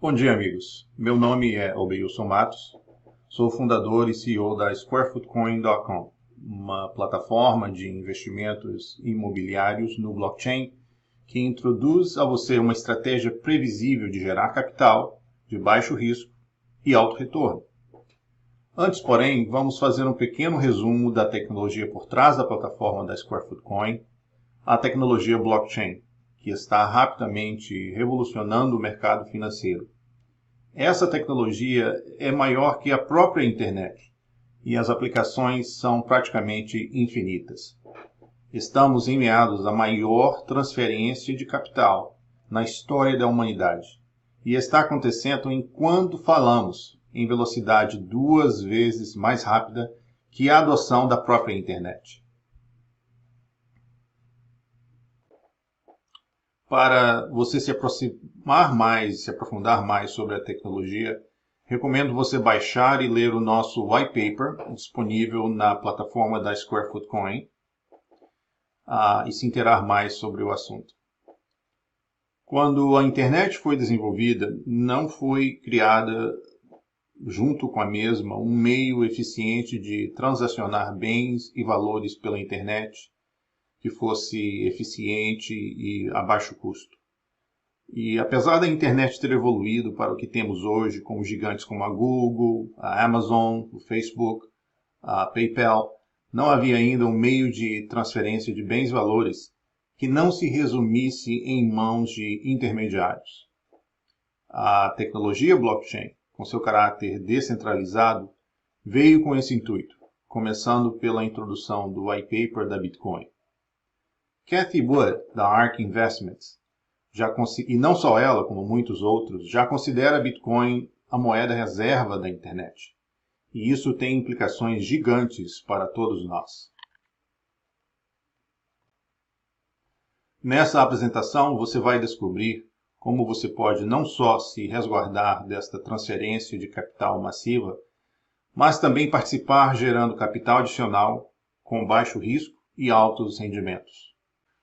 Bom dia, amigos. Meu nome é Obeilson Matos. Sou fundador e CEO da SquareFootCoin.com, uma plataforma de investimentos imobiliários no blockchain que introduz a você uma estratégia previsível de gerar capital, de baixo risco e alto retorno. Antes, porém, vamos fazer um pequeno resumo da tecnologia por trás da plataforma da SquareFootCoin, a tecnologia blockchain, que está rapidamente revolucionando o mercado financeiro. Essa tecnologia é maior que a própria internet e as aplicações são praticamente infinitas. Estamos em meados da maior transferência de capital na história da humanidade e está acontecendo enquanto falamos em velocidade 2 vezes mais rápida que a adoção da própria internet. Para você se aproximar mais, se aprofundar mais sobre a tecnologia, recomendo você baixar e ler o nosso white paper, disponível na plataforma da SquareFootCoin, e se inteirar mais sobre o assunto. Quando a internet foi desenvolvida, não foi criada junto com a mesma um meio eficiente de transacionar bens e valores pela internet, que fosse eficiente e a baixo custo. E apesar da internet ter evoluído para o que temos hoje, com gigantes como a Google, a Amazon, o Facebook, a PayPal, não havia ainda um meio de transferência de bens e valores que não se resumisse em mãos de intermediários. A tecnologia blockchain, com seu caráter descentralizado, veio com esse intuito, começando pela introdução do white paper da Bitcoin. Cathie Wood, da ARK Investments, e não só ela, como muitos outros, já considera a Bitcoin a moeda reserva da internet. E isso tem implicações gigantes para todos nós. Nessa apresentação, você vai descobrir como você pode não só se resguardar desta transferência de capital massiva, mas também participar gerando capital adicional com baixo risco e altos rendimentos.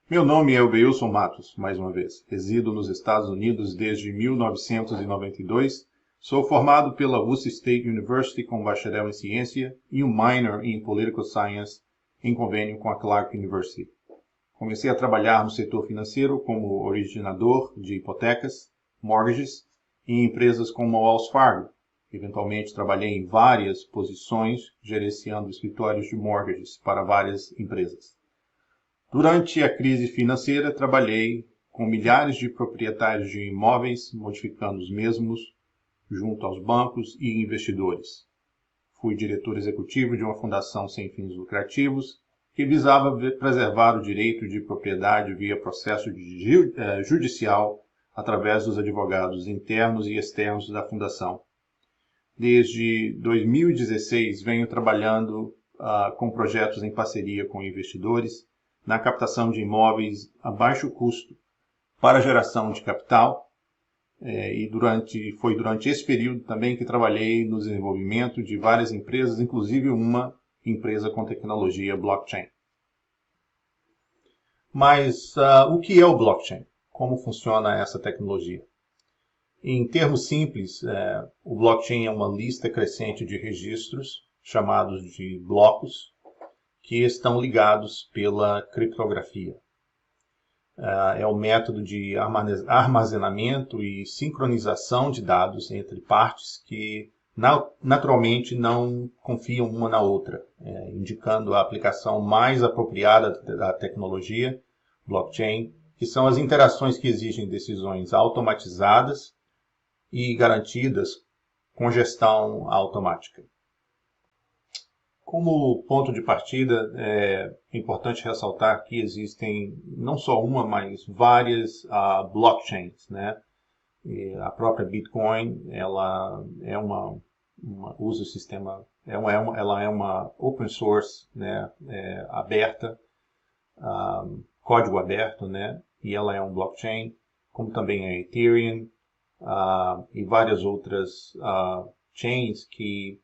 Meu nome é Obeilson Matos, mais uma vez. Resido nos Estados Unidos desde 1992. Sou formado pela Worcester State University com bacharel em ciência e um minor em Political Science em convênio com a Clark University. Comecei a trabalhar no setor financeiro como originador de hipotecas, mortgages, em empresas como a Wells Fargo. Eventualmente trabalhei em várias posições, gerenciando escritórios de mortgages para várias empresas. Durante a crise financeira, trabalhei com milhares de proprietários de imóveis, modificando os mesmos junto aos bancos e investidores. Fui diretor executivo de uma fundação sem fins lucrativos que visava preservar o direito de propriedade via processo judicial através dos advogados internos e externos da fundação. Desde 2016, venho trabalhando com projetos em parceria com investidores na captação de imóveis a baixo custo para geração de capital. Foi durante esse período também que trabalhei no desenvolvimento de várias empresas, inclusive uma empresa com tecnologia blockchain. Mas o que é o blockchain? Como funciona essa tecnologia? Em termos simples, o blockchain é uma lista crescente de registros, chamados de blocos, que estão ligados pela criptografia. É o método de armazenamento e sincronização de dados entre partes que naturalmente não confiam uma na outra, indicando a aplicação mais apropriada da tecnologia blockchain, que são as interações que exigem decisões automatizadas e garantidas com gestão automática. Como ponto de partida, é importante ressaltar que existem não só uma, mas várias blockchains, né? E a própria Bitcoin, ela é usa o sistema, ela é uma open source, né? Aberta, código aberto, né? E ela é um blockchain, como também a Ethereum e várias outras chains que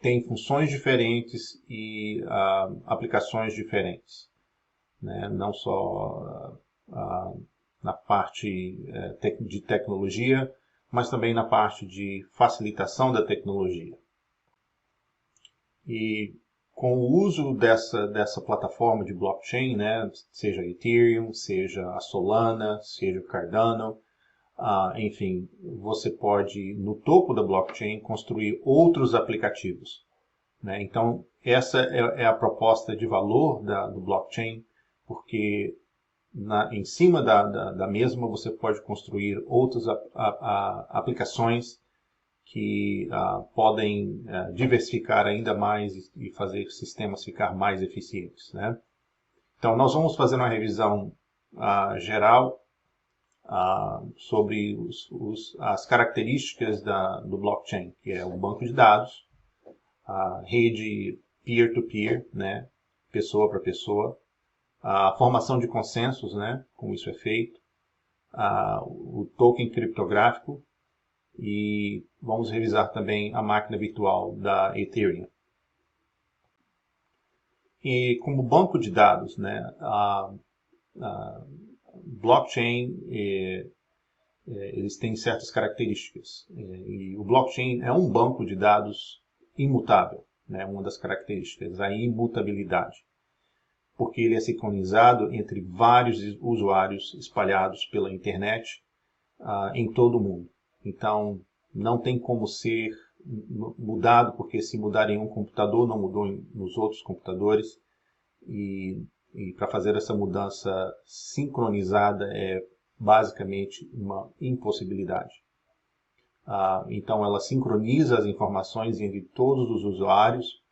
tem funções diferentes e aplicações diferentes, né? Não só na parte de tecnologia, mas também na parte de facilitação da tecnologia. E com o uso dessa plataforma de blockchain, né, seja Ethereum, seja a Solana, seja o Cardano, enfim, você pode, no topo da blockchain, construir outros aplicativos, né? Então, essa é a proposta de valor do blockchain, porque em cima da mesma você pode construir outras aplicações que podem diversificar ainda mais e fazer sistemas ficar mais eficientes, né? Então, nós vamos fazer uma revisão geral sobre as características do blockchain, que é o banco de dados, a rede peer-to-peer, né, pessoa para pessoa, a formação de consensos, né, como isso é feito, o token criptográfico, e vamos revisar também a máquina virtual da Ethereum. E como banco de dados, né, a blockchain eles têm certas características. E o blockchain é um banco de dados imutável, né, uma das características, a imutabilidade, porque ele é sincronizado entre vários usuários espalhados pela internet em todo o mundo. Então, não tem como ser mudado, porque se mudar em um computador, não mudou nos outros computadores. E para fazer essa mudança sincronizada é basicamente uma impossibilidade. Então, ela sincroniza as informações entre todos os usuários.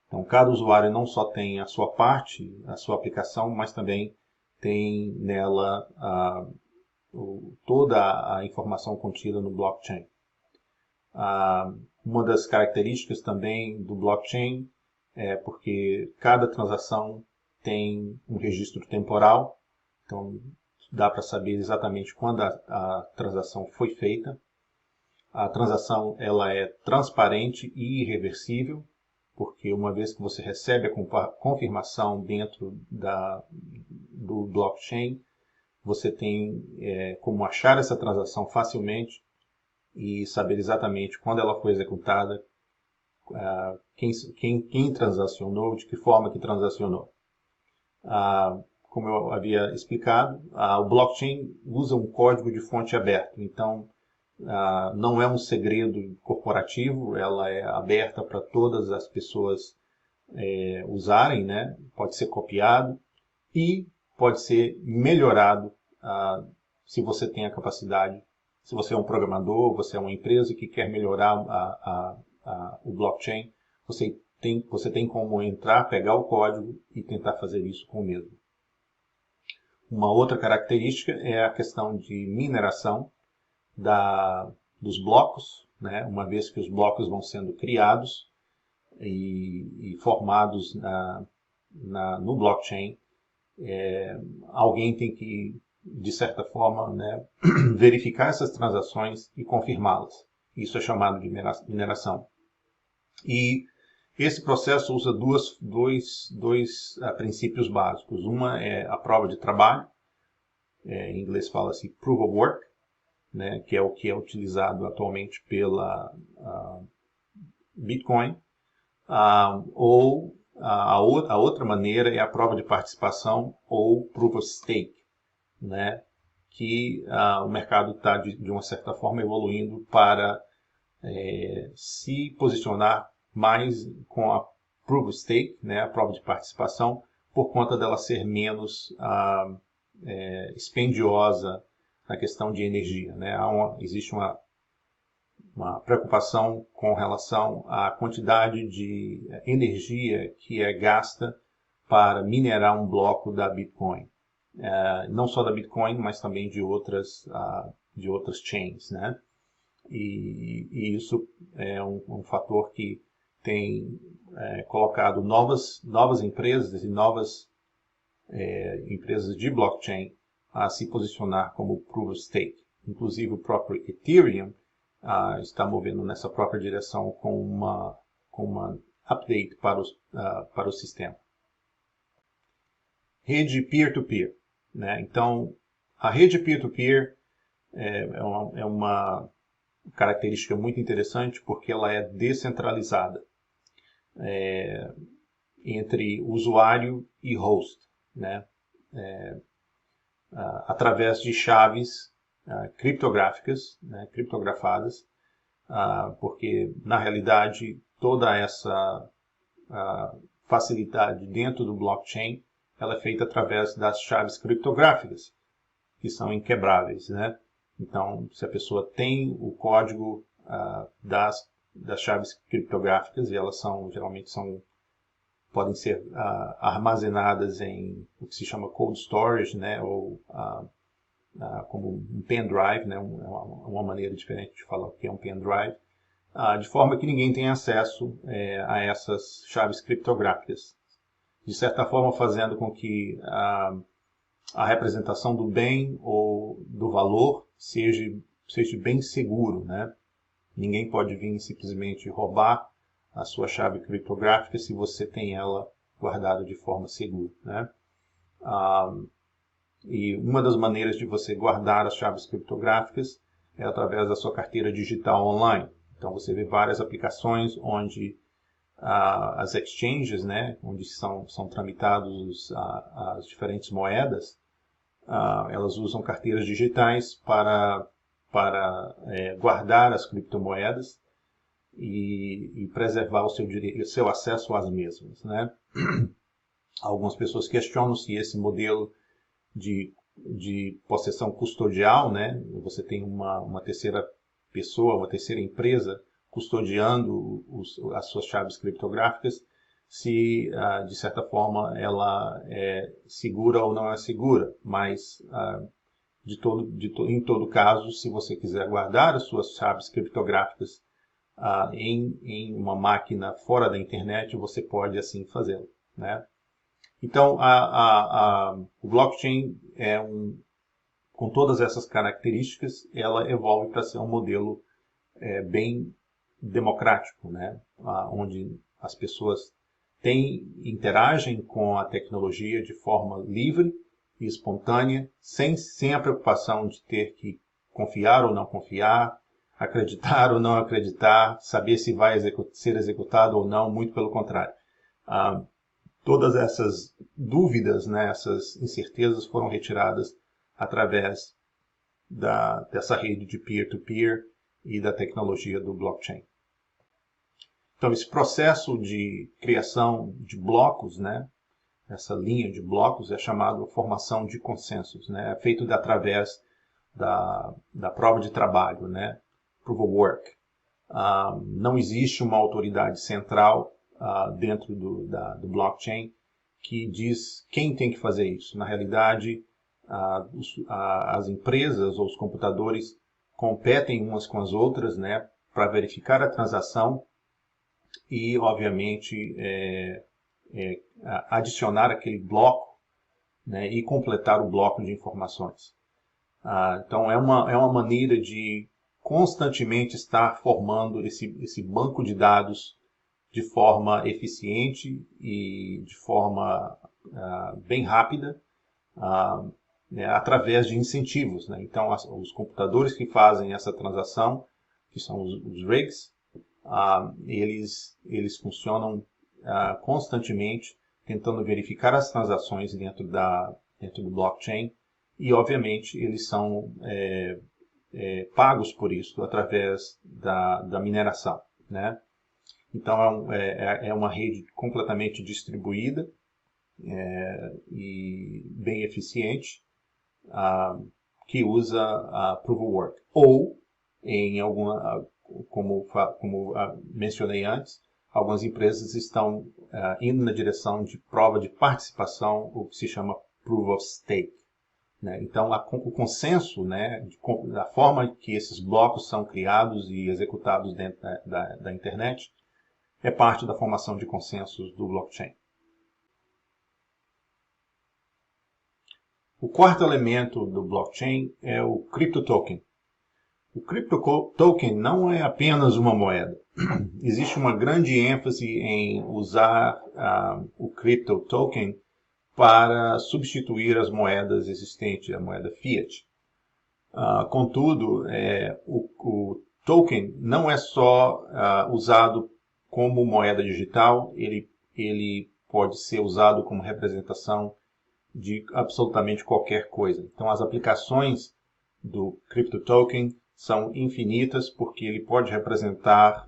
Então, cada usuário não só tem a sua parte, a sua aplicação, mas também tem nela toda a informação contida no blockchain. Uma das características também do blockchain é porque cada transação tem um registro temporal, então dá para saber exatamente quando a transação foi feita. A transação ela é transparente e irreversível, porque uma vez que você recebe a confirmação dentro do blockchain, você tem como achar essa transação facilmente e saber exatamente quando ela foi executada, quem transacionou, de que forma que transacionou. Como eu havia explicado, o blockchain usa um código de fonte aberto, então não é um segredo corporativo, ela é aberta para todas as pessoas usarem, né? Pode ser copiado e pode ser melhorado se você tem a capacidade. Se você é um programador, você é uma empresa que quer melhorar o blockchain, você tem como entrar, pegar o código e tentar fazer isso com o mesmo. Uma outra característica é a questão de mineração dos blocos, né? Uma vez que os blocos vão sendo criados e formados no blockchain, alguém tem que, de certa forma, né, verificar essas transações e confirmá-las. Isso é chamado de mineração. E esse processo usa dois princípios básicos. Uma é a prova de trabalho, em inglês fala-se proof of work, né, que é o que é utilizado atualmente pela Bitcoin, ou a outra maneira é a prova de participação ou proof of stake, né, que o mercado está, de uma certa forma, evoluindo para se posicionar mais com a proof of stake, né, a prova de participação, por conta dela ser menos dispendiosa na questão de energia, né? Existe uma preocupação com relação à quantidade de energia que é gasta para minerar um bloco da Bitcoin. Não só da Bitcoin, mas também de outras chains, né? E isso é um fator que tem colocado novas empresas e novas empresas de blockchain a se posicionar como proof of stake. Inclusive o próprio Ethereum está movendo nessa própria direção com uma update para o sistema. Rede peer-to-peer, né? Então, a rede peer-to-peer é uma característica muito interessante porque ela é descentralizada entre usuário e host, né? Através de chaves criptográficas, né? Criptografadas, porque na realidade toda essa facilidade dentro do blockchain ela é feita através das chaves criptográficas, que são inquebráveis, né? Então, se a pessoa tem o código das chaves criptográficas, e elas geralmente podem ser armazenadas em o que se chama cold storage, né? Ou como um pendrive, né? Uma maneira diferente de falar o que é um pendrive, de forma que ninguém tenha acesso a essas chaves criptográficas. De certa forma, fazendo com que a representação do bem ou do valor seja bem seguro, né? Ninguém pode vir simplesmente roubar a sua chave criptográfica se você tem ela guardada de forma segura, né? E uma das maneiras de você guardar as chaves criptográficas é através da sua carteira digital online. Então você vê várias aplicações onde as exchanges, né, onde são tramitados as diferentes moedas, elas usam carteiras digitais para guardar as criptomoedas e preservar o seu acesso às mesmas, né? Algumas pessoas questionam se esse modelo de possessão custodial, né? Você tem uma terceira pessoa, uma terceira empresa custodiando as suas chaves criptográficas, se de certa forma ela é segura ou não é segura, mas em todo caso, se você quiser guardar as suas chaves criptográficas em uma máquina fora da internet, você pode assim fazê-lo, né? Então, o blockchain com todas essas características, ela evolve para ser um modelo bem democrático, né? Onde as pessoas interagem com a tecnologia de forma livre e espontânea, sem a preocupação de ter que confiar ou não confiar, acreditar ou não acreditar, saber se vai ser executado ou não, muito pelo contrário. Todas essas dúvidas, né, essas incertezas foram retiradas através dessa rede de peer-to-peer e da tecnologia do blockchain. Então, esse processo de criação de blocos, né, essa linha de blocos é chamado formação de consensos, né, é feito através da prova de trabalho, né, proof of work. Não existe uma autoridade central dentro do blockchain que diz quem tem que fazer isso. Na realidade, as empresas ou os computadores competem umas com as outras, né, para verificar a transação e, obviamente, adicionar aquele bloco, né, e completar o bloco de informações. Então, é uma maneira de constantemente estar formando esse banco de dados de forma eficiente e de forma bem rápida, né, através de incentivos, né? Então, os computadores que fazem essa transação, que são os rigs, eles funcionam constantemente tentando verificar as transações dentro do blockchain e, obviamente, eles são pagos por isso através da mineração, né? Então, é uma rede completamente distribuída e bem eficiente, que usa a Proof of Work. Ou, como mencionei antes, algumas empresas estão indo na direção de prova de participação, o que se chama Proof of Stake, né? Então, o consenso, né, da forma que esses blocos são criados e executados dentro da internet é parte da formação de consensos do blockchain. O quarto elemento do blockchain é o CryptoToken. O CryptoToken não é apenas uma moeda. Existe uma grande ênfase em usar o CryptoToken para substituir as moedas existentes, a moeda fiat. Contudo, o token não é só usado como moeda digital, ele pode ser usado como representação de absolutamente qualquer coisa. Então, as aplicações do CryptoToken são infinitas, porque ele pode representar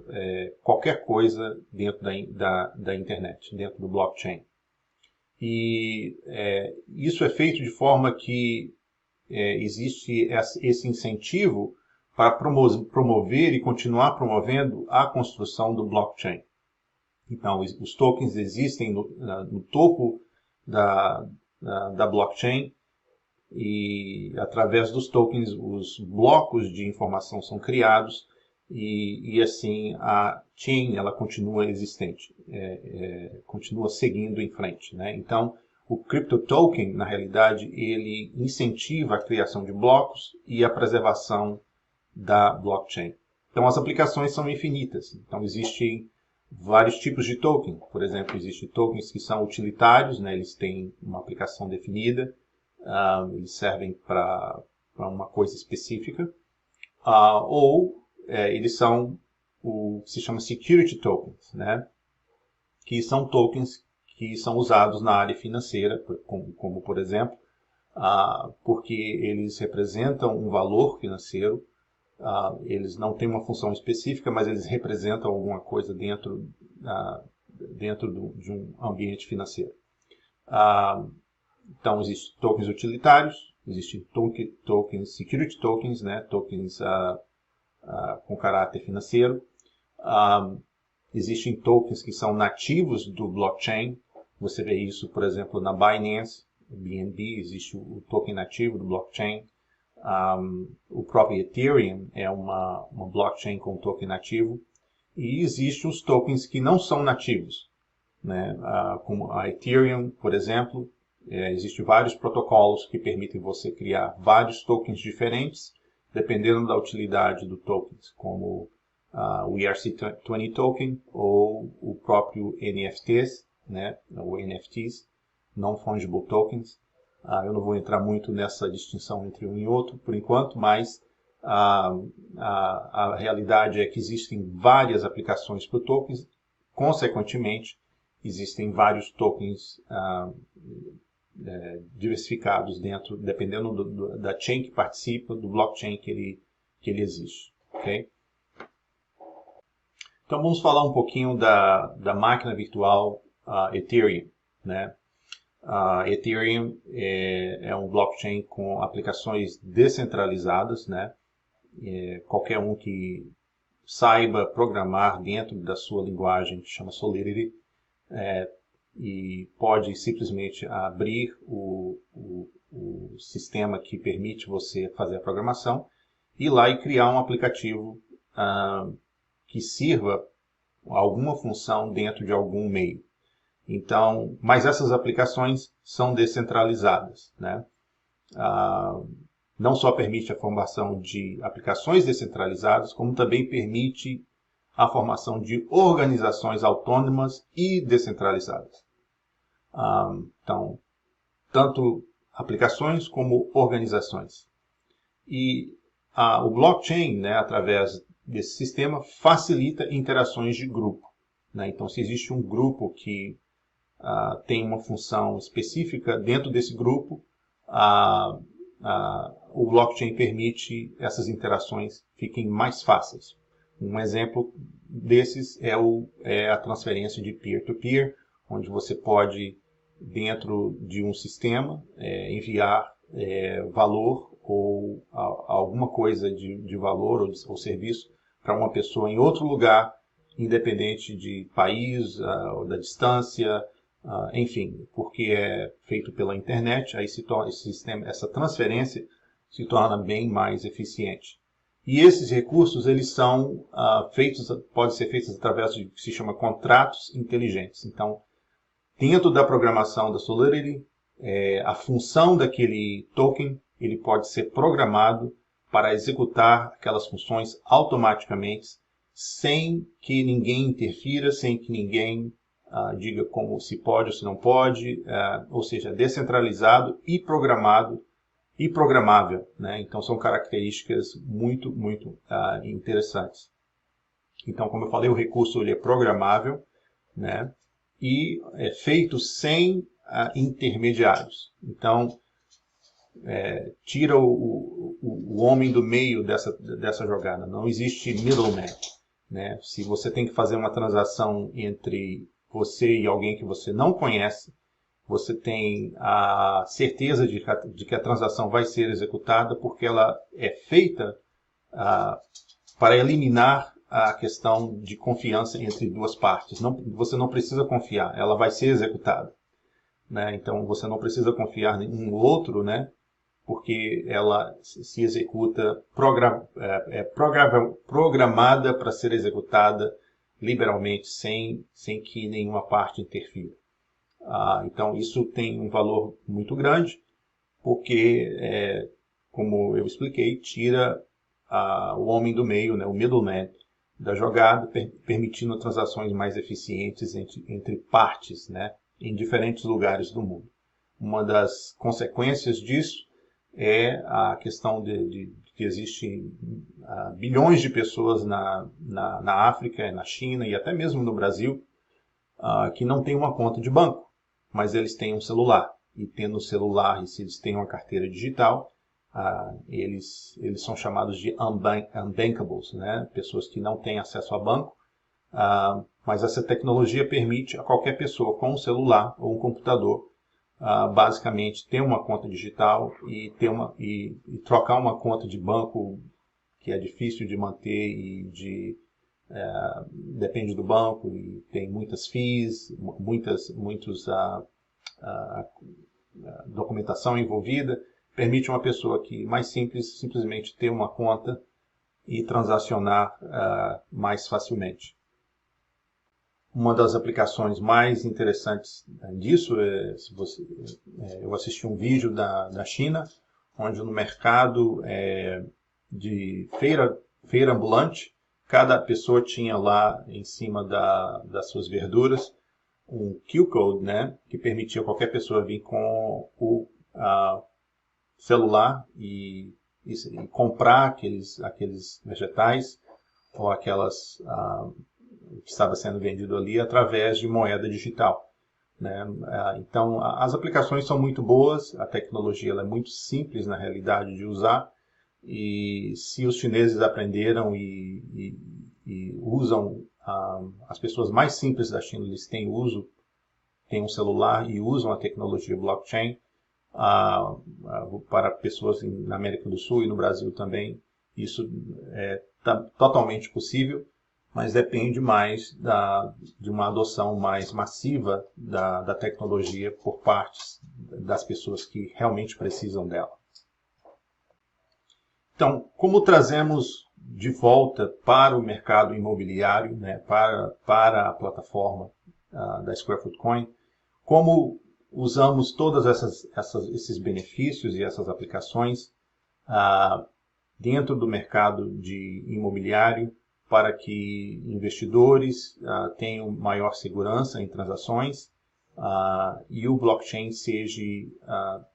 qualquer coisa dentro da internet, dentro do blockchain. E isso é feito de forma que existe esse incentivo para promover e continuar promovendo a construção do blockchain. Então, os tokens existem no topo da blockchain, e através dos tokens os blocos de informação são criados e assim a chain ela continua existente, continua seguindo em frente, né? Então, o CryptoToken, na realidade, ele incentiva a criação de blocos e a preservação da blockchain. Então, as aplicações são infinitas. Então, existem vários tipos de token. Por exemplo, existem tokens que são utilitários, né? Eles têm uma aplicação definida, eles servem para uma coisa específica, ou eles são o que se chama security tokens, né? Que são tokens que são usados na área financeira, como por exemplo, porque eles representam um valor financeiro. Eles não têm uma função específica, mas eles representam alguma coisa dentro de um ambiente financeiro. Então, existem tokens utilitários, existem tokens, security tokens, né, tokens com caráter financeiro. Existem tokens que são nativos do blockchain. Você vê isso, por exemplo, na Binance, BNB, existe o token nativo do blockchain. O próprio Ethereum é uma blockchain com token nativo. E existem os tokens que não são nativos, né? Como a Ethereum, por exemplo, existem vários protocolos que permitem você criar vários tokens diferentes, dependendo da utilidade do token, como o ERC20 token ou o próprio NFTs, né? Ou NFTs, Non-Fungible Tokens. Eu não vou entrar muito nessa distinção entre um e outro por enquanto, mas a realidade é que existem várias aplicações para tokens. Consequentemente, existem vários tokens diversificados dentro, dependendo da chain que participa, do blockchain que ele existe. Okay? Então, vamos falar um pouquinho da máquina virtual Ethereum, né? Ethereum é um blockchain com aplicações descentralizadas, né? Qualquer um que saiba programar dentro da sua linguagem, que chama Solidity, e pode simplesmente abrir o sistema que permite você fazer a programação, ir lá e criar um aplicativo que sirva alguma função dentro de algum meio. Então, mas essas aplicações são descentralizadas, né? Não só permite a formação de aplicações descentralizadas, como também permite a formação de organizações autônomas e descentralizadas. Então, tanto aplicações como organizações. E o blockchain, né, através desse sistema, facilita interações de grupo, né? Então, se existe um grupo que tem uma função específica, dentro desse grupo, o blockchain permite essas interações fiquem mais fáceis. Um exemplo desses é a transferência de peer-to-peer, onde você pode, dentro de um sistema, enviar valor ou alguma coisa de valor ou serviço para uma pessoa em outro lugar, independente de país, ou da distância, enfim, porque é feito pela internet, aí essa transferência se torna bem mais eficiente. E esses recursos, eles são podem ser feitos através de que se chama contratos inteligentes. Então, dentro da programação da Solidity, a função daquele token, ele pode ser programado para executar aquelas funções automaticamente, sem que ninguém interfira, sem que ninguém diga como se pode ou se não pode, ou seja, descentralizado e programado e programável, né? Então são características muito interessantes. Então, como eu falei, o recurso ele é programável, né? E é feito sem intermediários. Então, tira o homem do meio dessa jogada. Não existe middleman, né? Se você tem que fazer uma transação entre você e alguém que você não conhece, você tem a certeza de que a transação vai ser executada porque ela é feita para eliminar a questão de confiança entre duas partes. Você não precisa confiar, ela vai ser executada, né? Então você não precisa confiar em um no outro, né? Porque ela se executa programada para ser executada liberalmente, sem que nenhuma parte interfira. Então isso tem um valor muito grande, porque, como eu expliquei, tira o homem do meio, né, o middleman, da jogada, permitindo transações mais eficientes entre partes, né, em diferentes lugares do mundo. Uma das consequências disso é a questão de que existem bilhões de pessoas na África, na China e até mesmo no Brasil que não têm uma conta de banco, mas eles têm um celular. E tendo um celular, e se eles têm uma carteira digital, eles são chamados de unbankables, né? Pessoas que não têm acesso a banco, mas essa tecnologia permite a qualquer pessoa com um celular ou um computador basicamente ter uma conta digital e trocar uma conta de banco que é difícil de manter e depende do banco e tem muitas fees, muitos documentação envolvida. Permite uma pessoa que mais simples simplesmente ter uma conta e transacionar mais facilmente. Uma das aplicações mais interessantes disso eu assisti um vídeo da China, onde no mercado de feira ambulante, cada pessoa tinha lá em cima das suas verduras um QR-Code, né, que permitia qualquer pessoa vir com o celular e comprar aqueles vegetais ou aquelas que estava sendo vendido ali através de moeda digital, né? Então, as aplicações são muito boas, a tecnologia ela é muito simples na realidade de usar, e se os chineses aprenderam e usam, as pessoas mais simples da China, eles têm um celular e usam a tecnologia blockchain, para pessoas na América do Sul e no Brasil também, isso é totalmente possível, mas depende mais de uma adoção mais massiva da tecnologia por parte das pessoas que realmente precisam dela. Então, como trazemos de volta para o mercado imobiliário, né, para a plataforma da Square Foot Coin, como usamos todos esses benefícios e essas aplicações dentro do mercado de imobiliário, para que investidores tenham maior segurança em transações e o blockchain seja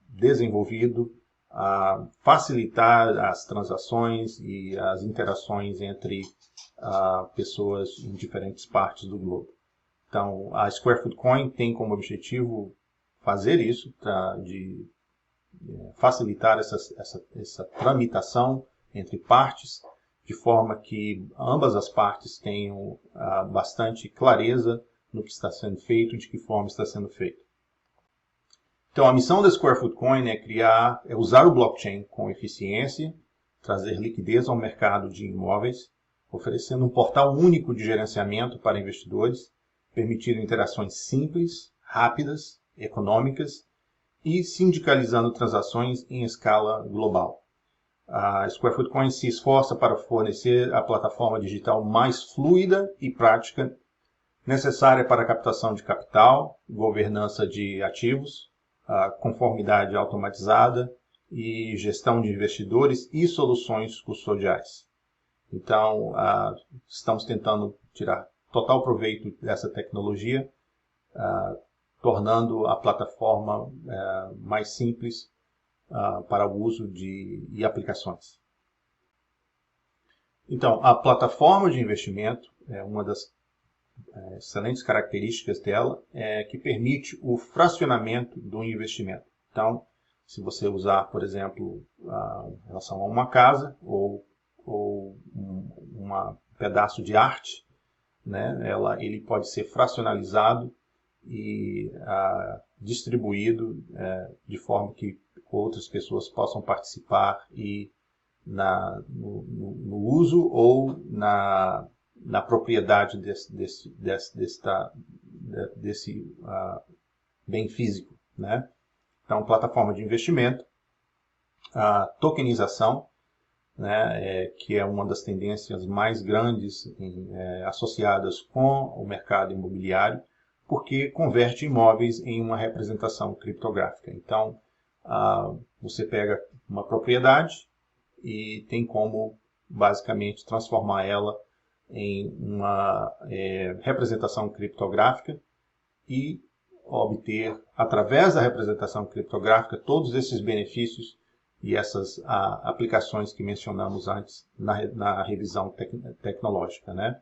desenvolvido a facilitar as transações e as interações entre pessoas em diferentes partes do globo. Então, a Square Foot Coin tem como objetivo fazer isso, de facilitar essa tramitação entre partes, de forma que ambas as partes tenham bastante clareza no que está sendo feito e de que forma está sendo feito. Então, a missão da Square Foot Coin é usar o blockchain com eficiência, trazer liquidez ao mercado de imóveis, oferecendo um portal único de gerenciamento para investidores, permitindo interações simples, rápidas, econômicas e sindicalizando transações em escala global. A Square Foot Coin se esforça para fornecer a plataforma digital mais fluida e prática necessária para a captação de capital, governança de ativos, conformidade automatizada e gestão de investidores e soluções custodiais. Então, estamos tentando tirar total proveito dessa tecnologia, tornando a plataforma mais simples para o uso de aplicações. Então, a plataforma de investimento, uma das excelentes características dela é que permite o fracionamento do investimento. Então, se você usar, por exemplo, em relação a uma casa ou um pedaço de arte, né, ele pode ser fracionalizado e distribuído de forma que outras pessoas possam participar e no uso ou na propriedade desse bem físico, né? Então, plataforma de investimento, a tokenização, né, que é uma das tendências mais grandes associadas com o mercado imobiliário, porque converte imóveis em uma representação criptográfica. Então, você pega uma propriedade e tem como, basicamente, transformar ela em uma representação criptográfica e obter, através da representação criptográfica, todos esses benefícios e essas aplicações que mencionamos antes na revisão tecnológica, né?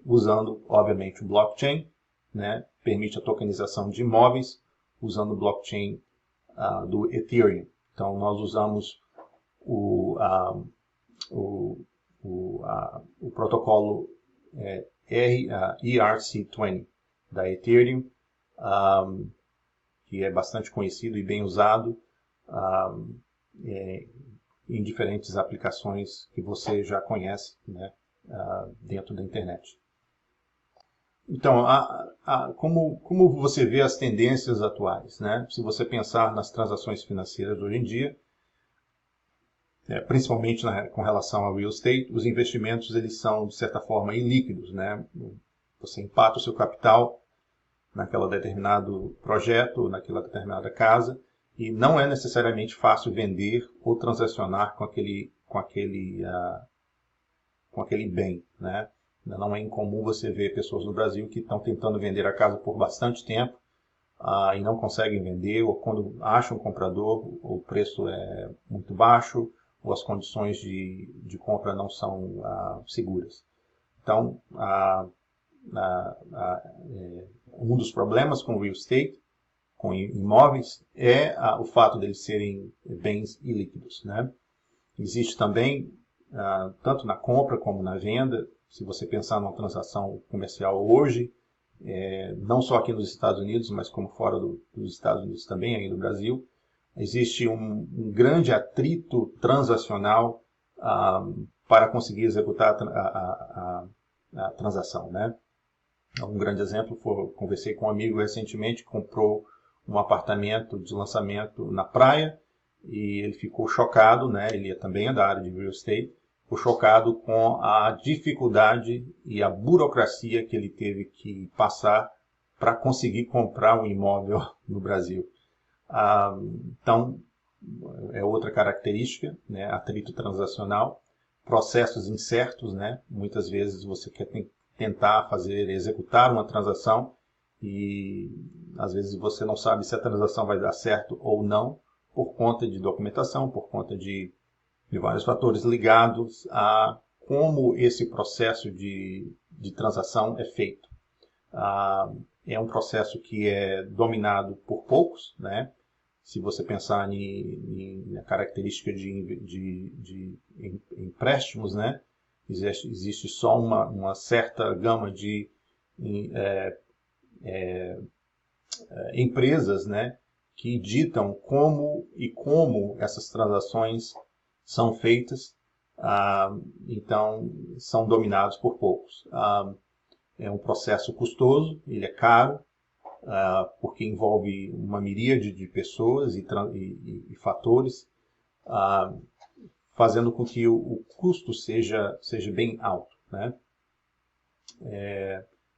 Usando, obviamente, o blockchain, né? Permite a tokenização de imóveis usando o blockchain do Ethereum. Então, nós usamos o protocolo ERC20 da Ethereum, que é bastante conhecido e bem usado em diferentes aplicações que você já conhece, né, dentro da internet. Então, como você vê as tendências atuais, né? Se você pensar nas transações financeiras hoje em dia, principalmente com relação ao real estate, os investimentos eles são, de certa forma, ilíquidos, né? Você empata o seu capital naquele determinado projeto, naquela determinada casa, e não é necessariamente fácil vender ou transacionar com aquele bem, né? Não é incomum você ver pessoas no Brasil que estão tentando vender a casa por bastante tempo e não conseguem vender, ou quando acham um comprador, o preço é muito baixo, ou as condições de compra não são seguras. Então, um dos problemas com o real estate, com imóveis, é o fato de eles serem bens ilíquidos, né? Existe também, tanto na compra como na venda, se você pensar numa transação comercial hoje, não só aqui nos Estados Unidos, mas como fora dos Estados Unidos também, aí no Brasil, existe um grande atrito transacional para conseguir executar a transação, né? Um grande exemplo, conversei com um amigo recentemente que comprou um apartamento de lançamento na praia e ele ficou chocado, né? Ele também é da área de real estate, ficou chocado com a dificuldade e a burocracia que ele teve que passar para conseguir comprar um imóvel no Brasil. Então, é outra característica, né? Atrito transacional, processos incertos, né? Muitas vezes você quer tentar executar uma transação e às vezes você não sabe se a transação vai dar certo ou não por conta de documentação, por conta de vários fatores ligados a como esse processo de transação é feito. É um processo que é dominado por poucos, né? Se você pensar na característica de empréstimos, né? Existe só uma certa gama de empresas, né, que ditam como essas transações são feitas, então são dominados por poucos. É um processo custoso, ele é caro, porque envolve uma miríade de pessoas e fatores, fazendo com que o custo seja bem alto, né?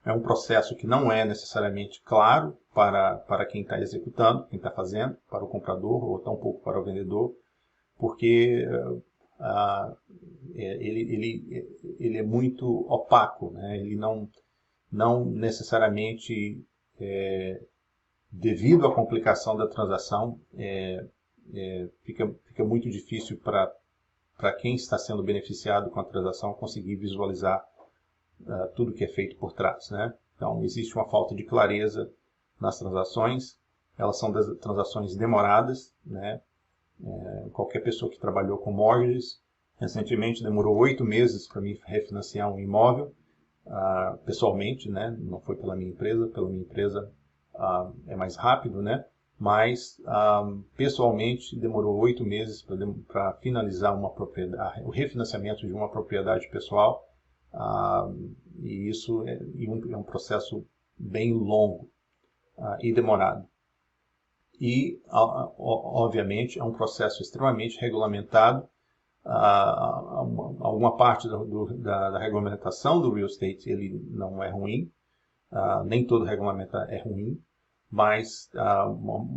É um processo que não é necessariamente claro para quem está executando, quem está fazendo, para o comprador ou tampouco para o vendedor, porque ele é muito opaco, né? Ele não necessariamente, devido à complicação da transação, fica muito difícil para quem está sendo beneficiado com a transação conseguir visualizar tudo que é feito por trás, né? Então, existe uma falta de clareza nas transações, elas são transações demoradas, né? Qualquer pessoa que trabalhou com mortgages, recentemente demorou 8 meses para me refinanciar um imóvel, pessoalmente, né? Não foi pela minha empresa é mais rápido, né? Mas pessoalmente demorou 8 meses para finalizar uma propriedade, o refinanciamento de uma propriedade pessoal, e isso é um processo bem longo e demorado. E, obviamente, é um processo extremamente regulamentado. Alguma parte da regulamentação do real estate ele não é ruim, nem todo regulamento é ruim, mas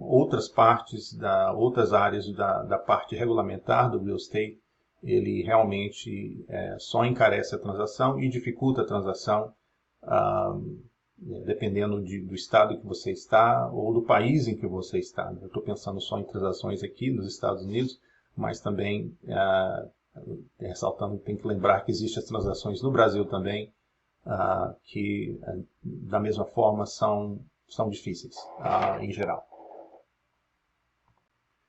outras partes, outras áreas da parte regulamentar do real estate, ele realmente só encarece a transação e dificulta a transação, dependendo do estado que você está ou do país em que você está. Eu estou pensando só em transações aqui nos Estados Unidos, mas também, ressaltando, tem que lembrar que existem as transações no Brasil também, que da mesma forma são difíceis, em geral.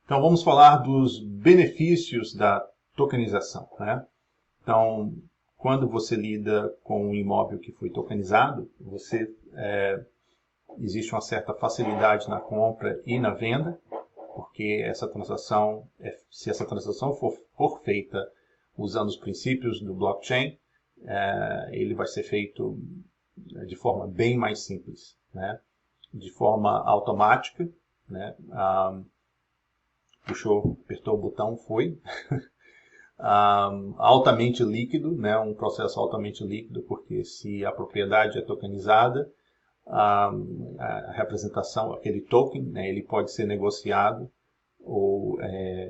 Então vamos falar dos benefícios da tokenização, né? Então, quando você lida com um imóvel que foi tokenizado, existe uma certa facilidade na compra e na venda, porque se essa transação for feita usando os princípios do blockchain, ele vai ser feito de forma bem mais simples, né? De forma automática, né? Apertou o botão, foi. Altamente líquido, né? Um processo altamente líquido, porque se a propriedade é tokenizada, a representação, aquele token, né? Ele pode ser negociado ou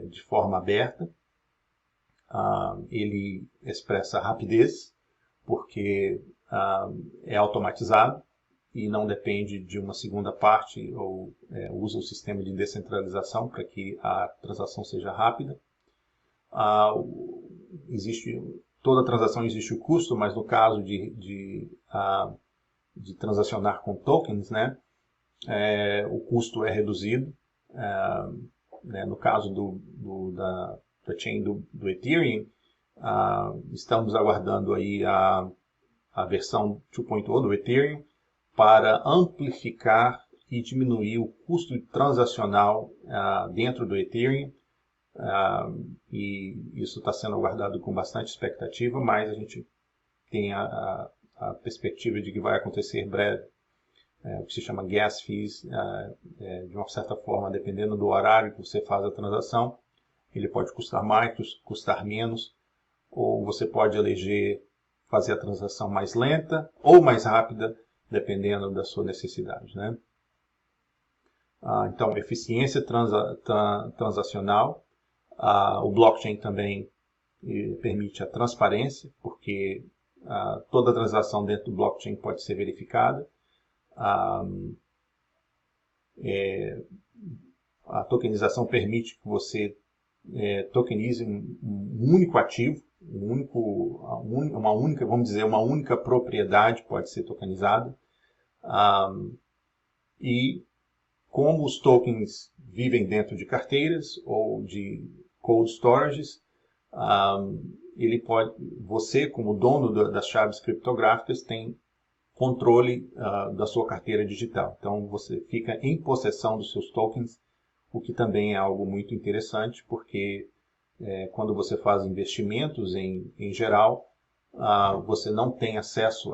de forma aberta. Ele expressa rapidez, porque é automatizado e não depende de uma segunda parte ou usa o sistema de descentralização para que a transação seja rápida. Toda transação existe o custo, mas no caso de transacionar com tokens, né, o custo é reduzido. Né, no caso da chain do Ethereum, estamos aguardando aí a versão 2.0 do Ethereum para amplificar e diminuir o custo transacional dentro do Ethereum. E isso está sendo aguardado com bastante expectativa, mas a gente tem a perspectiva de que vai acontecer breve, o que se chama gas fees, de uma certa forma, dependendo do horário que você faz a transação, ele pode custar mais, custar menos, ou você pode eleger fazer a transação mais lenta ou mais rápida, dependendo da sua necessidade, né? Então, eficiência transacional. O blockchain também permite a transparência, porque toda transação dentro do blockchain pode ser verificada. A tokenização permite que você tokenize um único ativo, uma única propriedade pode ser tokenizada. E como os tokens vivem dentro de carteiras ou de cold storages, você, como dono das chaves criptográficas, tem controle da sua carteira digital. Então, você fica em possessão dos seus tokens, o que também é algo muito interessante, porque quando você faz investimentos em geral, você não tem acesso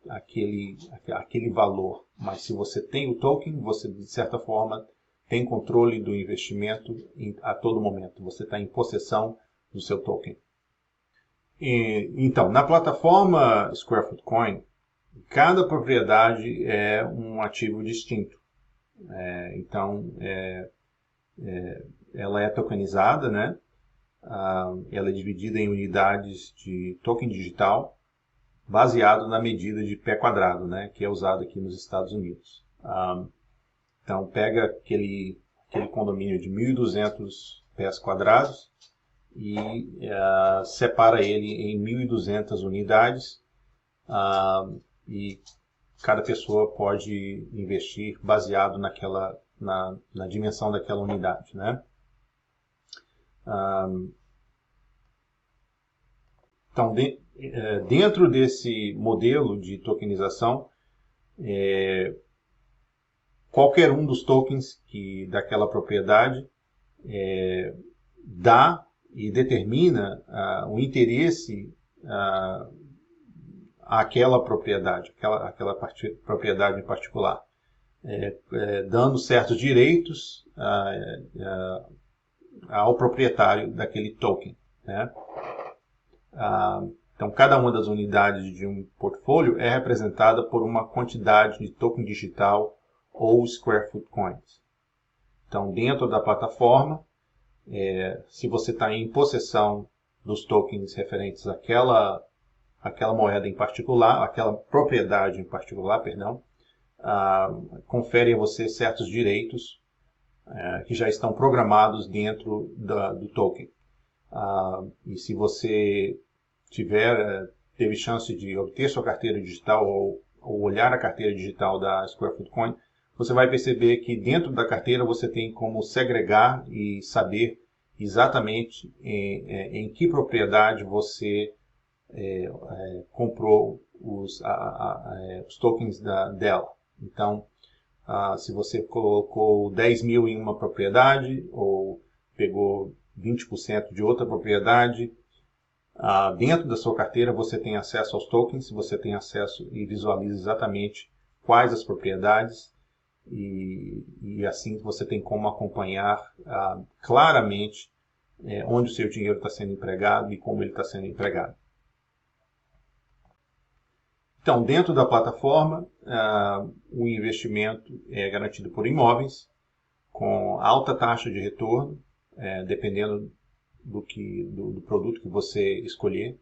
àquele valor. Mas se você tem o token, você, de certa forma, tem controle do investimento a todo momento. Você está em possessão do seu token. Então, na plataforma Squarefoot Coin, cada propriedade é um ativo distinto. Então, ela é tokenizada, né? Ela é dividida em unidades de token digital, baseado na medida de pé quadrado, né? Que é usado aqui nos Estados Unidos. Então, pega aquele condomínio de 1.200 pés quadrados e separa ele em 1.200 unidades, e cada pessoa pode investir baseado na dimensão daquela unidade, né? Então, dentro desse modelo de tokenização, qualquer um dos tokens daquela propriedade dá e determina o interesse àquela propriedade, aquela propriedade em particular, dando certos direitos ao proprietário daquele token, né? Então, cada uma das unidades de um portfólio é representada por uma quantidade de token digital ou Square Foot Coins. Então, dentro da plataforma, se você está em possessão dos tokens referentes àquela moeda em particular, aquela propriedade em particular, perdão, confere a você certos direitos que já estão programados dentro do token. E se você teve chance de obter sua carteira digital ou olhar a carteira digital da Square Foot Coin, você vai perceber que dentro da carteira você tem como segregar e saber exatamente em que propriedade você comprou os tokens dela. Então, se você colocou 10 mil em uma propriedade ou pegou 20% de outra propriedade, dentro da sua carteira você tem acesso aos tokens, você tem acesso e visualiza exatamente quais as propriedades, e assim você tem como acompanhar claramente onde o seu dinheiro está sendo empregado e como ele está sendo empregado. Então, dentro da plataforma, o investimento é garantido por imóveis, com alta taxa de retorno, dependendo do produto que você escolher,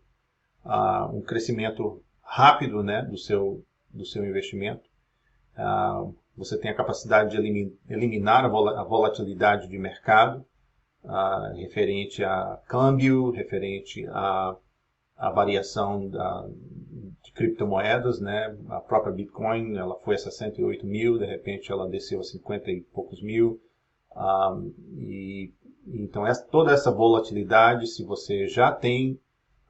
um crescimento rápido, né, do seu investimento. Você tem a capacidade de eliminar a volatilidade de mercado, referente a câmbio, referente à variação de criptomoedas, né? A própria Bitcoin, ela foi a 68 mil, de repente ela desceu a 50 e poucos mil. Então, toda essa volatilidade, se você já tem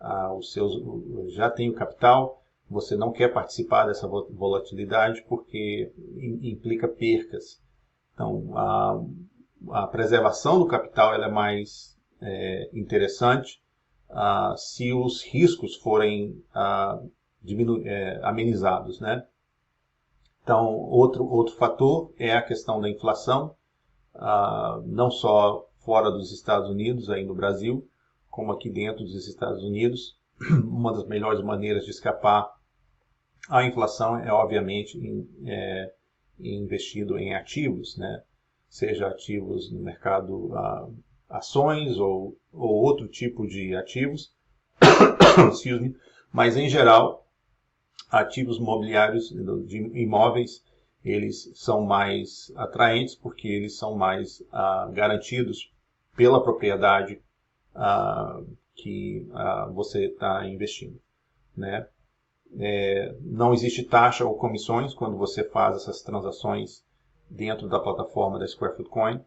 o capital, você não quer participar dessa volatilidade porque implica percas. Então, a preservação do capital ela é mais interessante se os riscos forem amenizados, né? Então, outro fator é a questão da inflação, não só fora dos Estados Unidos, aí no Brasil, como aqui dentro dos Estados Unidos. Uma das melhores maneiras de escapar à inflação é, obviamente, investido em ativos, né? Seja ativos no mercado, ações ou outro tipo de ativos, mas em geral, ativos imobiliários, de imóveis, eles são mais atraentes porque eles são mais garantidos pela propriedade que você está investindo, né? Não existe taxa ou comissões quando você faz essas transações dentro da plataforma da Square Foot Coin.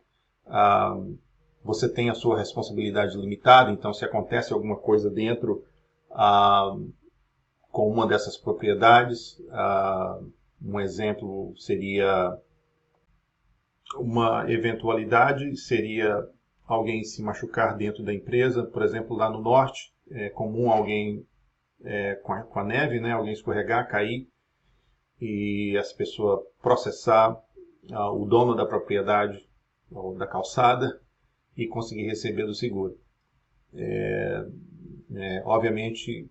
Você tem a sua responsabilidade limitada, então se acontece alguma coisa dentro com uma dessas propriedades, um exemplo seria uma eventualidade, seria alguém se machucar dentro da empresa. Por exemplo, lá no norte, é comum alguém com a neve, né, alguém escorregar, cair, e essa pessoa processar o dono da propriedade ou da calçada e conseguir receber do seguro. Obviamente,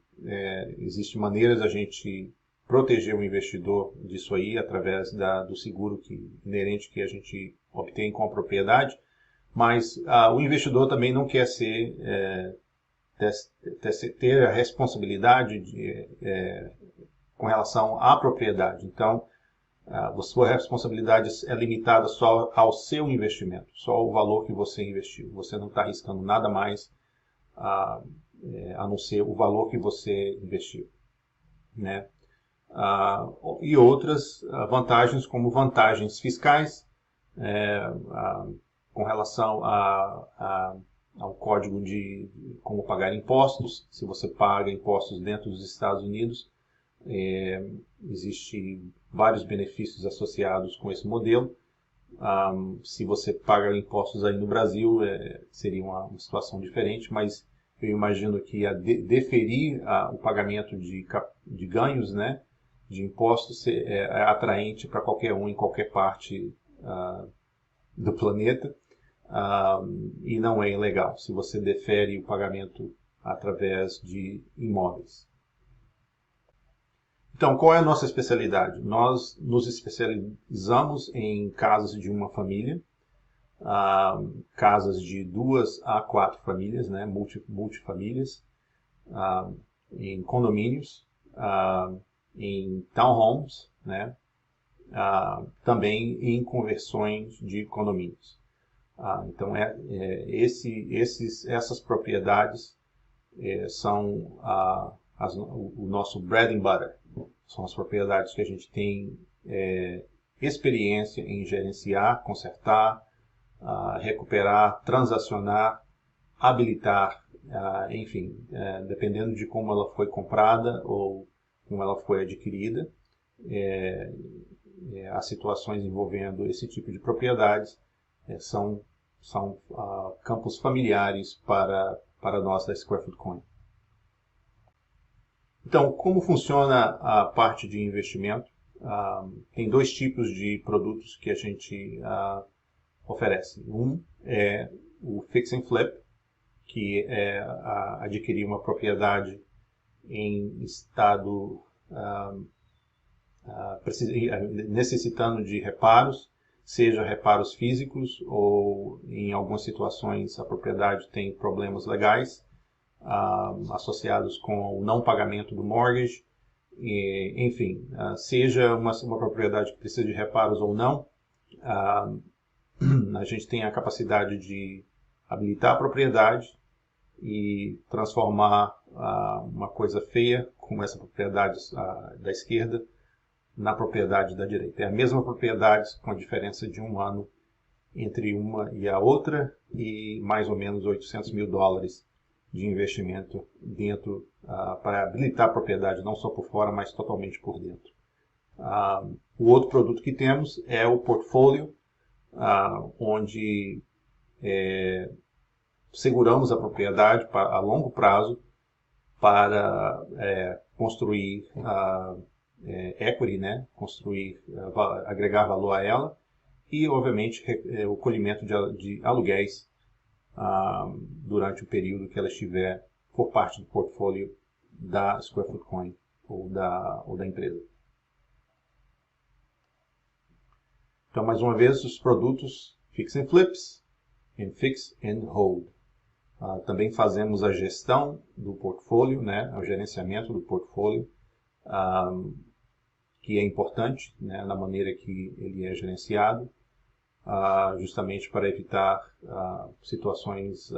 existem maneiras da gente proteger o investidor disso aí através do seguro inerente que a gente obtém com a propriedade, mas o investidor também não quer ter a responsabilidade com relação à propriedade. Então, A sua responsabilidade é limitada só ao seu investimento, só o valor que você investiu. Você não está arriscando nada mais a não ser o valor que você investiu, né? E outras vantagens, como vantagens fiscais, com relação ao código de como pagar impostos. Se você paga impostos dentro dos Estados Unidos, existem vários benefícios associados com esse modelo. Se você paga impostos aí no Brasil, seria uma situação diferente, mas eu imagino que deferir o pagamento de ganhos, né, de impostos é atraente para qualquer um em qualquer parte do planeta, e não é ilegal se você defere o pagamento através de imóveis. Então, qual é a nossa especialidade? Nós nos especializamos em casas de uma família, casas de 2 a 4 famílias, né, multifamílias, em condomínios, em townhomes, né, também em conversões de condomínios. Então, essas propriedades são o nosso bread and butter. São as propriedades que a gente tem experiência em gerenciar, consertar, recuperar, transacionar, habilitar, enfim, dependendo de como ela foi comprada ou como ela foi adquirida. As situações envolvendo esse tipo de propriedades são campos familiares para nós da Square Foot Coin. Então, como funciona a parte de investimento? Tem 2 tipos de produtos que a gente oferece. Um é o Fix and Flip, que é adquirir uma propriedade em estado necessitando de reparos, seja reparos físicos ou, em algumas situações, a propriedade tem problemas legais associados com o não pagamento do mortgage. Enfim, seja uma propriedade que precisa de reparos ou não, a gente tem a capacidade de habilitar a propriedade e transformar uma coisa feia, como essa propriedade da esquerda, na propriedade da direita. É a mesma propriedade, com a diferença de 1 ano entre uma e a outra, e mais ou menos $800 mil de investimento dentro para habilitar a propriedade, não só por fora, mas totalmente por dentro. O outro produto que temos é o portfólio, onde seguramos a propriedade a longo prazo para construir equity, né? Construir, agregar valor a ela e, obviamente, o colhimento de aluguéis durante o período que ela estiver por parte do portfólio da Square Foot Coin ou da empresa. Então, mais uma vez, os produtos Fix and Flips e Fix and Hold. Também fazemos a gestão do portfólio, né, o gerenciamento do portfólio, que é importante, né, na maneira que ele é gerenciado, justamente para evitar situações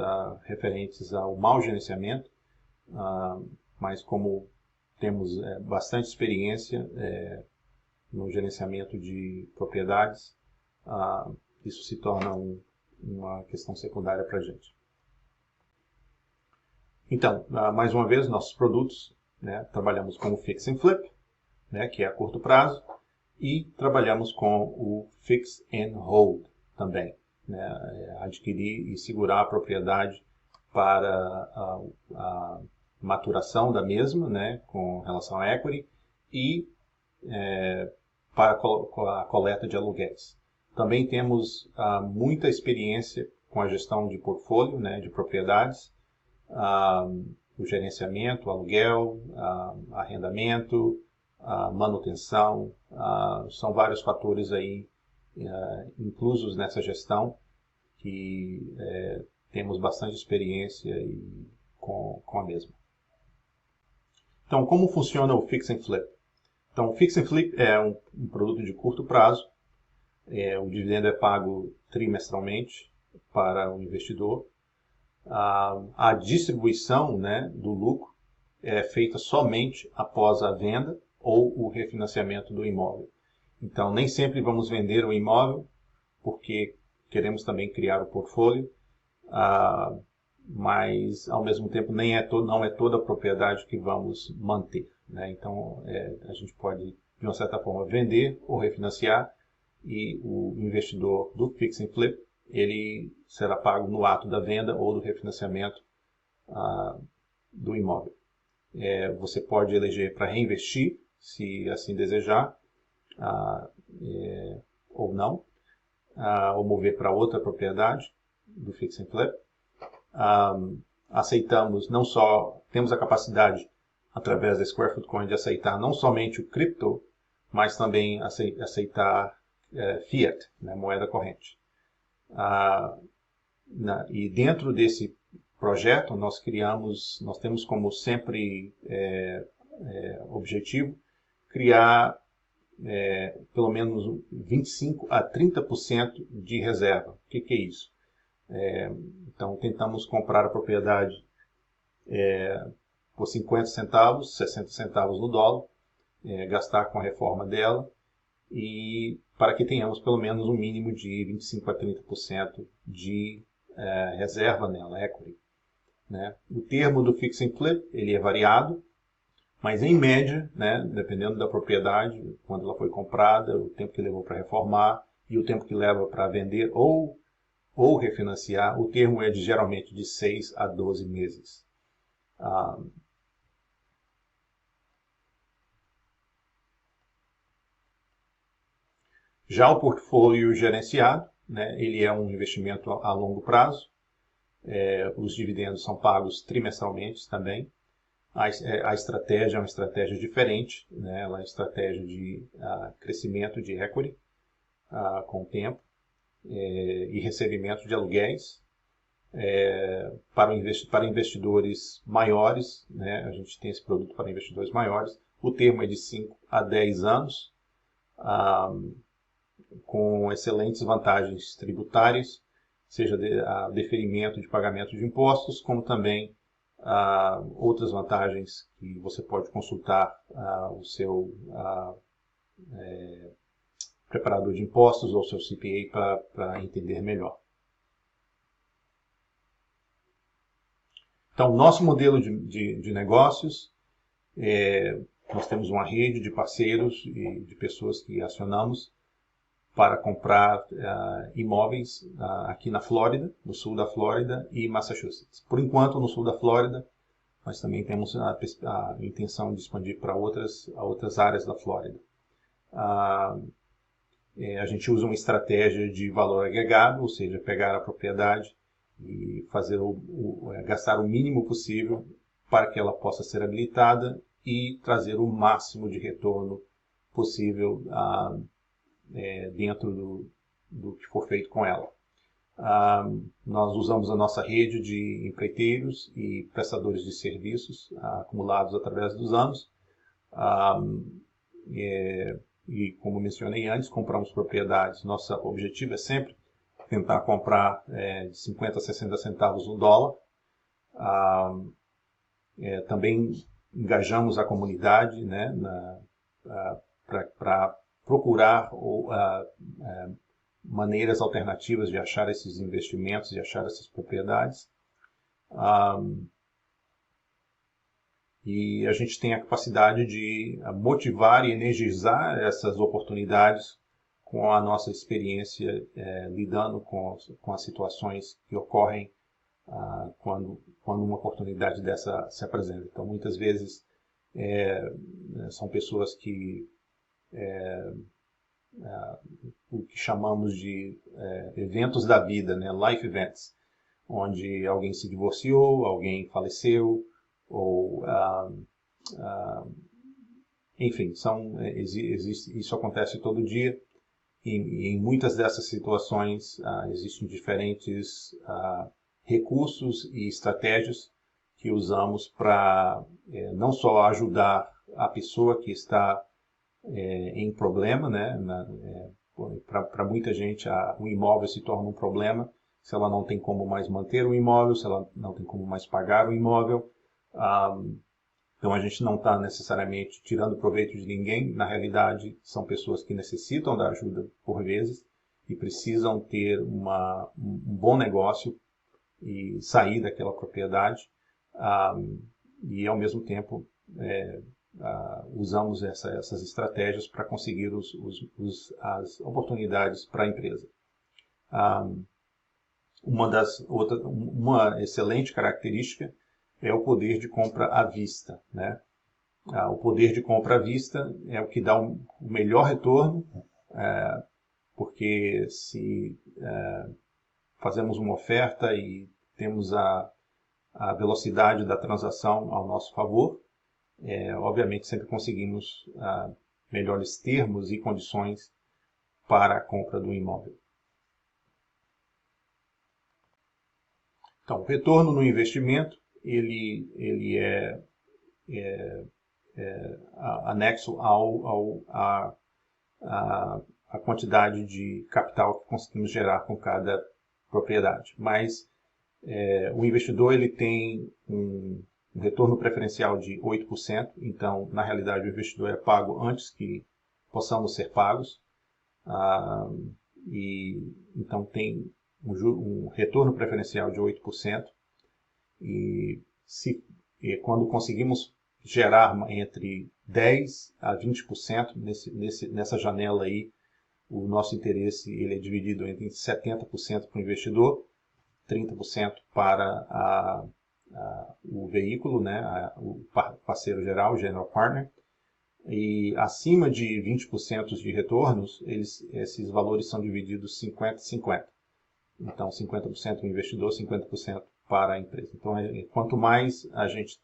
referentes ao mau gerenciamento, mas como temos bastante experiência no gerenciamento de propriedades, isso se torna uma questão secundária para a gente. Então, mais uma vez, nossos produtos, né, trabalhamos com o Fix and Flip, né, que é a curto prazo, e trabalhamos com o Fix and Hold também, né, adquirir e segurar a propriedade para a maturação da mesma, né, com relação à equity, e para a coleta de aluguéis. Também temos muita experiência com a gestão de portfólio, né, de propriedades, o gerenciamento, o aluguel, arrendamento, manutenção, são vários fatores aí inclusos nessa gestão que temos bastante experiência com a mesma. Então, como funciona o Fix and Flip? Então, o Fix and Flip é um produto de curto prazo. O dividendo é pago trimestralmente para o investidor. A distribuição, né, do lucro é feita somente após a venda ou o refinanciamento do imóvel. Então, nem sempre vamos vender o imóvel, porque queremos também criar o portfólio, mas, ao mesmo tempo, não é toda a propriedade que vamos manter, né? Então, a gente pode, de uma certa forma, vender ou refinanciar, e o investidor do Fix and Flip, ele será pago no ato da venda ou do refinanciamento do imóvel. Você pode eleger para reinvestir, se assim desejar, ou não, ou mover para outra propriedade do Fix and Flip. Aceitamos não só, temos a capacidade, através da Square Foot Coin, de aceitar não somente o cripto, mas também aceitar fiat, né, moeda corrente. E dentro desse projeto nós temos como sempre objetivo criar pelo menos 25 a 30% de reserva. O que é isso? Então tentamos comprar a propriedade por 50 centavos, 60 centavos no dólar, gastar com a reforma dela, e para que tenhamos pelo menos um mínimo de 25 a 30% de reserva nela, equity, né? O termo do Fix and Flip, ele é variado, mas em média, né, dependendo da propriedade, quando ela foi comprada, o tempo que levou para reformar e o tempo que leva para vender ou refinanciar, o termo é geralmente de 6 a 12 meses. Já o portfólio gerenciado, né, ele é um investimento a longo prazo. Os dividendos são pagos trimestralmente também. A estratégia é uma estratégia diferente, né, ela é uma estratégia de crescimento de equity com o tempo, e recebimento de aluguéis. Para investidores maiores, né, a gente tem esse produto para investidores maiores. O termo é de 5 a 10 anos, com excelentes vantagens tributárias, seja deferimento de pagamento de impostos, como também outras vantagens que você pode consultar o seu preparador de impostos ou seu CPA para entender melhor. Então, nosso modelo de negócios, nós temos uma rede de parceiros e de pessoas que acionamos para comprar imóveis aqui na Flórida, no sul da Flórida e Massachusetts. Por enquanto, no sul da Flórida, nós também temos a intenção de expandir para outras áreas da Flórida. A gente usa uma estratégia de valor agregado, ou seja, pegar a propriedade e gastar o mínimo possível para que ela possa ser habilitada e trazer o máximo de retorno possível dentro do que for feito com ela. Nós usamos a nossa rede de empreiteiros e prestadores de serviços acumulados através dos anos. E como mencionei antes, compramos propriedades. Nosso objetivo é sempre tentar comprar de 50 a 60 centavos no dólar. Também engajamos a comunidade, né, para procurar maneiras alternativas de achar esses investimentos, de achar essas propriedades. E a gente tem a capacidade de motivar e energizar essas oportunidades com a nossa experiência lidando com as situações que ocorrem quando uma oportunidade dessa se apresenta. Então, muitas vezes, são pessoas que o que chamamos de eventos da vida, né? Life events, onde alguém se divorciou, alguém faleceu, ou enfim, isso acontece todo dia, e em muitas dessas situações existem diferentes recursos e estratégias que usamos para não só ajudar a pessoa que está em problema, né? Para muita gente, o imóvel se torna um problema se ela não tem como mais manter o imóvel, se ela não tem como mais pagar o imóvel. Então a gente não está necessariamente tirando proveito de ninguém. Na realidade, são pessoas que necessitam da ajuda por vezes e precisam ter um bom negócio e sair daquela propriedade. E ao mesmo tempo usamos essas estratégias para conseguir as oportunidades para a empresa. Uma excelente característica é o poder de compra à vista, né? O poder de compra à vista é o que dá o melhor retorno, porque se fazemos uma oferta e temos a velocidade da transação ao nosso favor, obviamente sempre conseguimos melhores termos e condições para a compra do imóvel. Então, o retorno no investimento ele é anexo à quantidade de capital que conseguimos gerar com cada propriedade. Mas o investidor ele tem um retorno preferencial de 8%, então, na realidade, o investidor é pago antes que possamos ser pagos. Então, tem um retorno preferencial de 8%. E quando conseguimos gerar entre 10% a 20% nessa janela aí, o nosso interesse ele é dividido entre 70% para o investidor, 30% para o veículo, né, o parceiro geral, o general partner, e acima de 20% de retornos, esses valores são divididos 50-50. Então, 50% o investidor, 50% para a empresa. Então, quanto mais a gente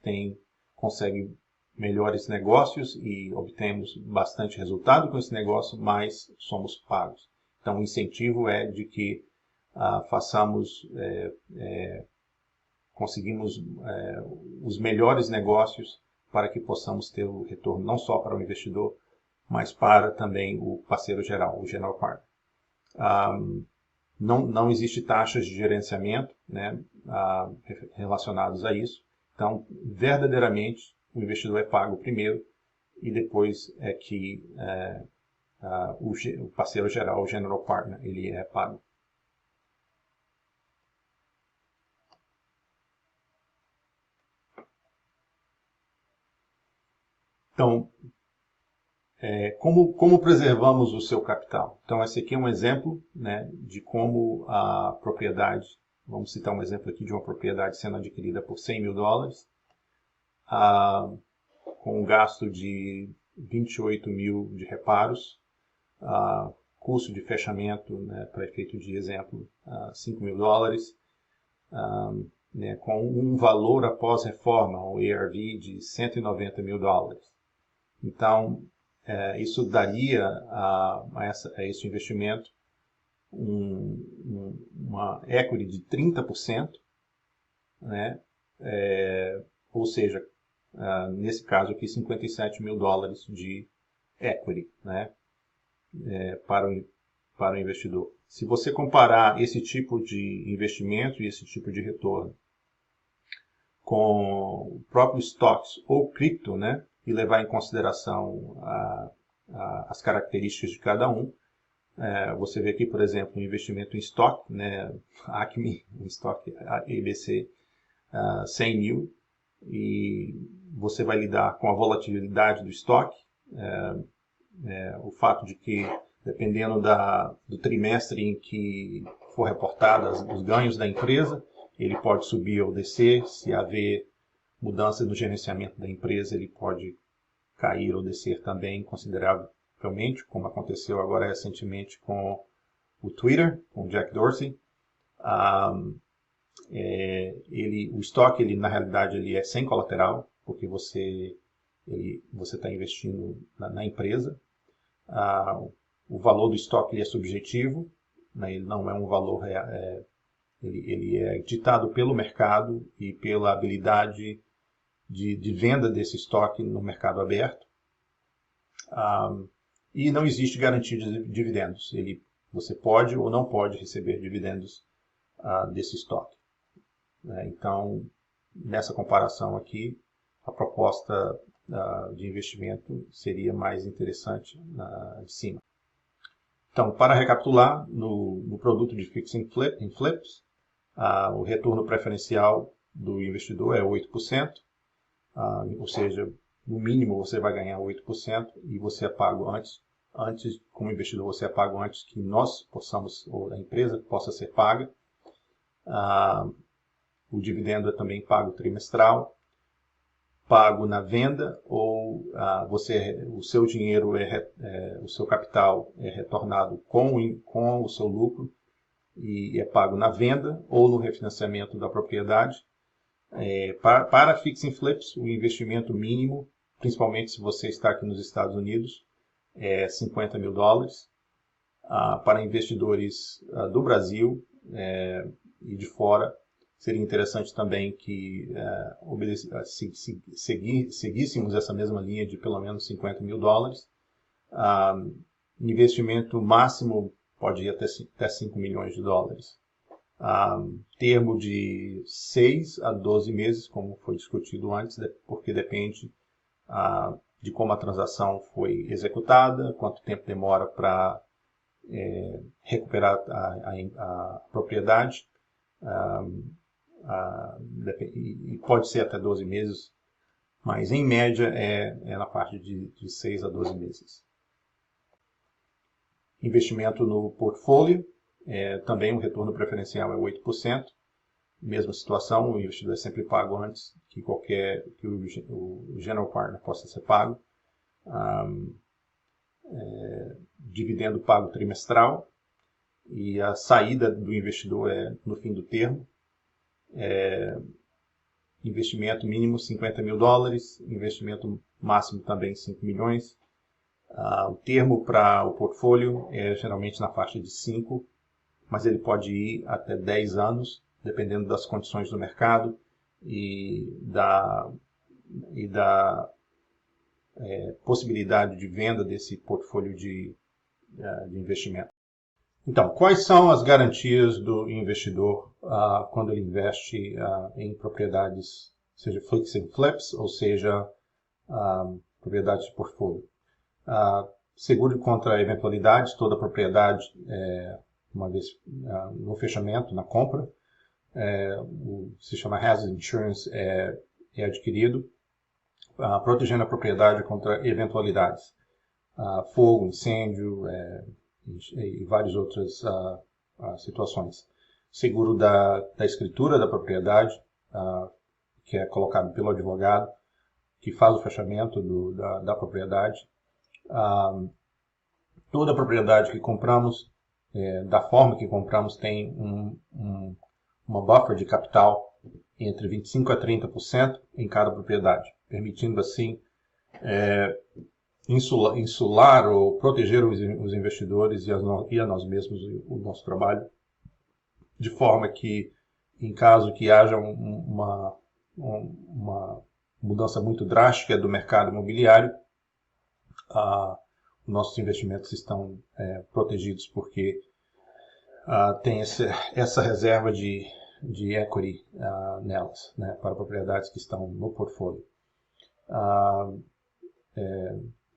consegue melhores negócios e obtemos bastante resultado com esse negócio, mais somos pagos. Então, o incentivo é de que conseguimos os melhores negócios para que possamos ter o retorno não só para o investidor, mas para também o parceiro geral, o general partner. Não existe taxas de gerenciamento, né, relacionadas a isso. Então, verdadeiramente, o investidor é pago primeiro e depois é que o parceiro geral, o general partner, ele é pago. Então, como preservamos o seu capital? Então, esse aqui é um exemplo, né, de como a propriedade, vamos citar um exemplo aqui de uma propriedade sendo adquirida por $100 mil, com um gasto de 28 mil de reparos, custo de fechamento, né, para efeito de exemplo, $5 mil, né, com um valor após reforma, o ARV, de $190 mil. Então, isso daria a esse investimento uma equity de 30%, né? Ou seja, nesse caso aqui, $57 mil de equity, né? Para o investidor. Se você comparar esse tipo de investimento e esse tipo de retorno com o próprio stocks ou cripto, né, e levar em consideração as características de cada um, você vê aqui, por exemplo, um investimento em estoque, né, Acme, um estoque ABC, 100 mil, e você vai lidar com a volatilidade do estoque, o fato de que, dependendo do trimestre em que for reportados os ganhos da empresa, ele pode subir ou descer. Se haver mudança no gerenciamento da empresa, ele pode cair ou descer também consideravelmente, como aconteceu agora recentemente com o Twitter, com o Jack Dorsey. O estoque, na realidade, ele é sem colateral, porque você está investindo na empresa. O valor do estoque ele é subjetivo, né? Ele não é um valor ele é ditado pelo mercado e pela habilidade de venda desse estoque no mercado aberto. E não existe garantia de dividendos. Você pode ou não pode receber dividendos desse estoque. Então, nessa comparação aqui, a proposta de investimento seria mais interessante de cima. Então, para recapitular, no produto de Fix and Flips, o retorno preferencial do investidor é 8%, ou seja, no mínimo você vai ganhar 8% e você é pago antes, como investidor, você é pago antes que nós possamos, ou a empresa possa ser paga. O dividendo é também pago trimestral, pago na venda, ou o seu dinheiro, o seu capital é retornado com o seu lucro e é pago na venda ou no refinanciamento da propriedade. Para Fix and Flips, o investimento mínimo, principalmente se você está aqui nos Estados Unidos, é $50 mil. Para investidores do Brasil e de fora, seria interessante também que seguíssemos essa mesma linha de pelo menos $50 mil. Investimento máximo pode ir até $5 milhões. Termo de 6 a 12 meses, como foi discutido antes, porque depende de como a transação foi executada, quanto tempo demora para recuperar a propriedade, e pode ser até 12 meses, mas em média é na parte de 6 a 12 meses. Investimento no portfólio, também o retorno preferencial é 8%. Mesma situação, o investidor é sempre pago antes que o general partner possa ser pago. Dividendo pago trimestral e a saída do investidor é no fim do termo. Investimento mínimo $50 mil, investimento máximo também 5 milhões. O termo para o portfólio é geralmente na faixa de 5, mas ele pode ir até 10 anos, dependendo das condições do mercado e da possibilidade de venda desse portfólio de investimento. Então, quais são as garantias do investidor quando ele investe em propriedades, seja Fix and Flips, ou seja, propriedades de portfólio? Seguro contra eventualidades, toda a propriedade, uma vez no fechamento, na compra, se chama Hazard Insurance, é adquirido, protegendo a propriedade contra eventualidades, fogo, incêndio e várias outras situações. Seguro da escritura da propriedade, que é colocado pelo advogado, que faz o fechamento da propriedade. Toda a propriedade que compramos, da forma que compramos, tem uma buffer de capital entre 25% a 30% em cada propriedade, permitindo assim insular ou proteger os investidores e a nós mesmos o nosso trabalho, de forma que, em caso que haja uma mudança muito drástica do mercado imobiliário, nossos investimentos estão protegidos porque tem essa reserva de equity nelas, né, para propriedades que estão no portfólio.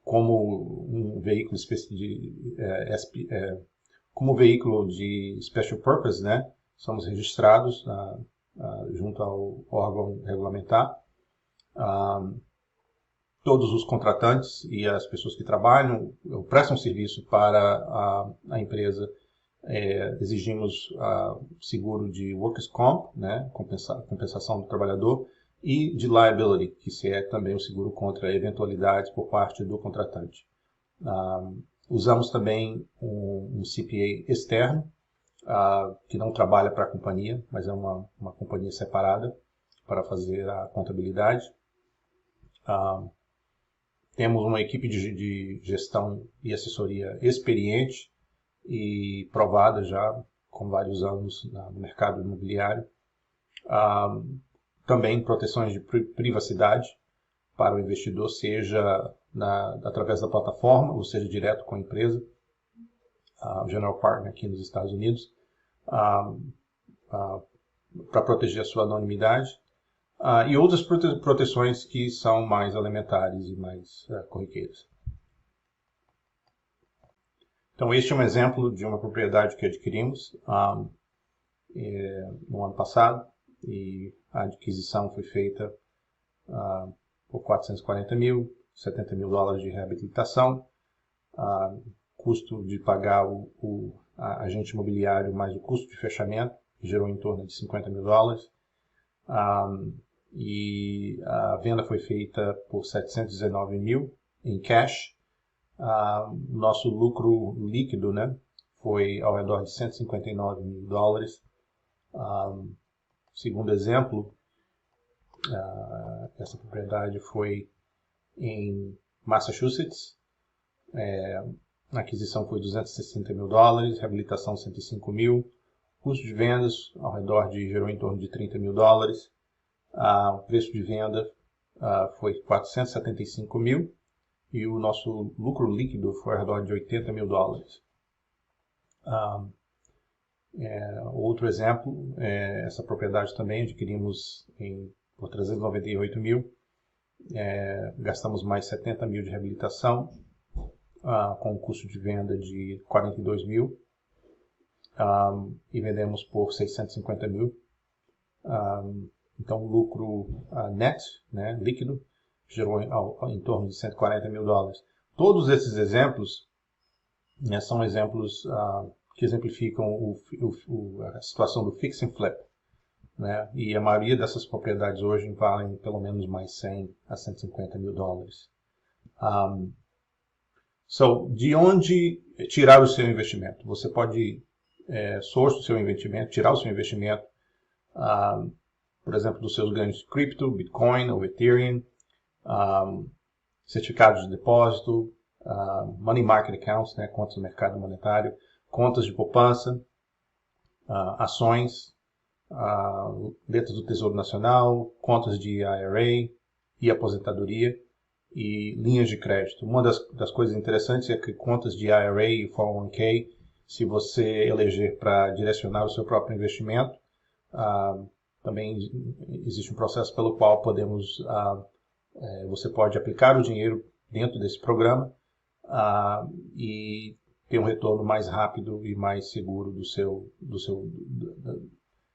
Como um veículo de special purpose, né, somos registrados junto ao órgão regulamentar. Todos os contratantes e as pessoas que trabalham prestam serviço para a empresa. Exigimos seguro de workers' comp, né, compensação do trabalhador, e de liability, que é também o seguro contra eventualidades por parte do contratante. Usamos também um CPA externo, que não trabalha para a companhia, mas é uma companhia separada para fazer a contabilidade. Temos uma equipe de gestão e assessoria experiente e provada já com vários anos no mercado imobiliário. Também proteções de privacidade para o investidor, seja através da plataforma, ou seja, direto com a empresa, o General Partner aqui nos Estados Unidos, para proteger a sua anonimidade, e outras proteções que são mais elementares e mais corriqueiras. Então, este é um exemplo de uma propriedade que adquirimos no ano passado, e a aquisição foi feita por 440 mil, 70 mil dólares de reabilitação, custo de pagar o agente imobiliário mais o custo de fechamento, que gerou em torno de 50 mil dólares, e a venda foi feita por 719 mil em cash. Nosso lucro líquido, né, foi ao redor de 159 mil dólares. Segundo exemplo, essa propriedade foi em Massachusetts. A aquisição foi 260 mil dólares, reabilitação 105 mil, custo de vendas ao redor gerou em torno de 30 mil dólares. O preço de venda foi 475 mil e o nosso lucro líquido foi ao redor de 80 mil dólares. Outro exemplo, essa propriedade também adquirimos por 398 mil, gastamos mais 70 mil de reabilitação, com um custo de venda de 42 mil, e vendemos por 650 mil. Então o lucro net, né, líquido, gerou em torno de 140 mil dólares. Todos esses exemplos, né, são exemplos que exemplificam a situação do fix and flip, né? E a maioria dessas propriedades hoje valem pelo menos mais 100 a 150 mil dólares. De onde tirar o seu investimento? Você pode source o seu investimento, tirar o seu investimento, por exemplo, dos seus ganhos de cripto, Bitcoin ou Ethereum, certificados de depósito, money market accounts, né, contas do mercado monetário, contas de poupança, ações, letras do Tesouro Nacional, contas de IRA e aposentadoria, e linhas de crédito. Uma das coisas interessantes é que contas de IRA e 401k, se você eleger para direcionar o seu próprio investimento, também existe um processo pelo qual você pode aplicar o dinheiro dentro desse programa e ter um retorno mais rápido e mais seguro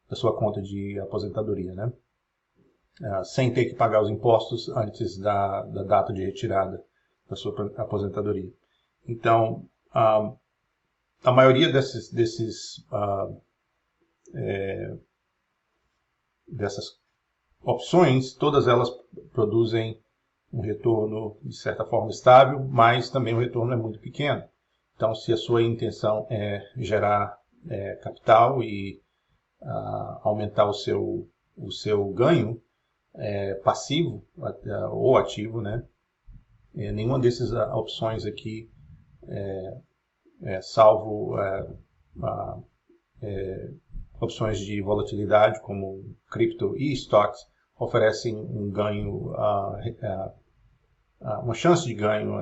da sua conta de aposentadoria, né? Sem ter que pagar os impostos antes da data de retirada da sua aposentadoria. Então, a maioria dessas opções, todas elas produzem um retorno de certa forma estável, mas também o retorno é muito pequeno. Então, se a sua intenção é gerar capital e aumentar o seu ganho passivo ou ativo, né? Nenhuma dessas opções aqui, salvo opções de volatilidade como cripto e stocks, oferecem um ganho, uma chance de ganho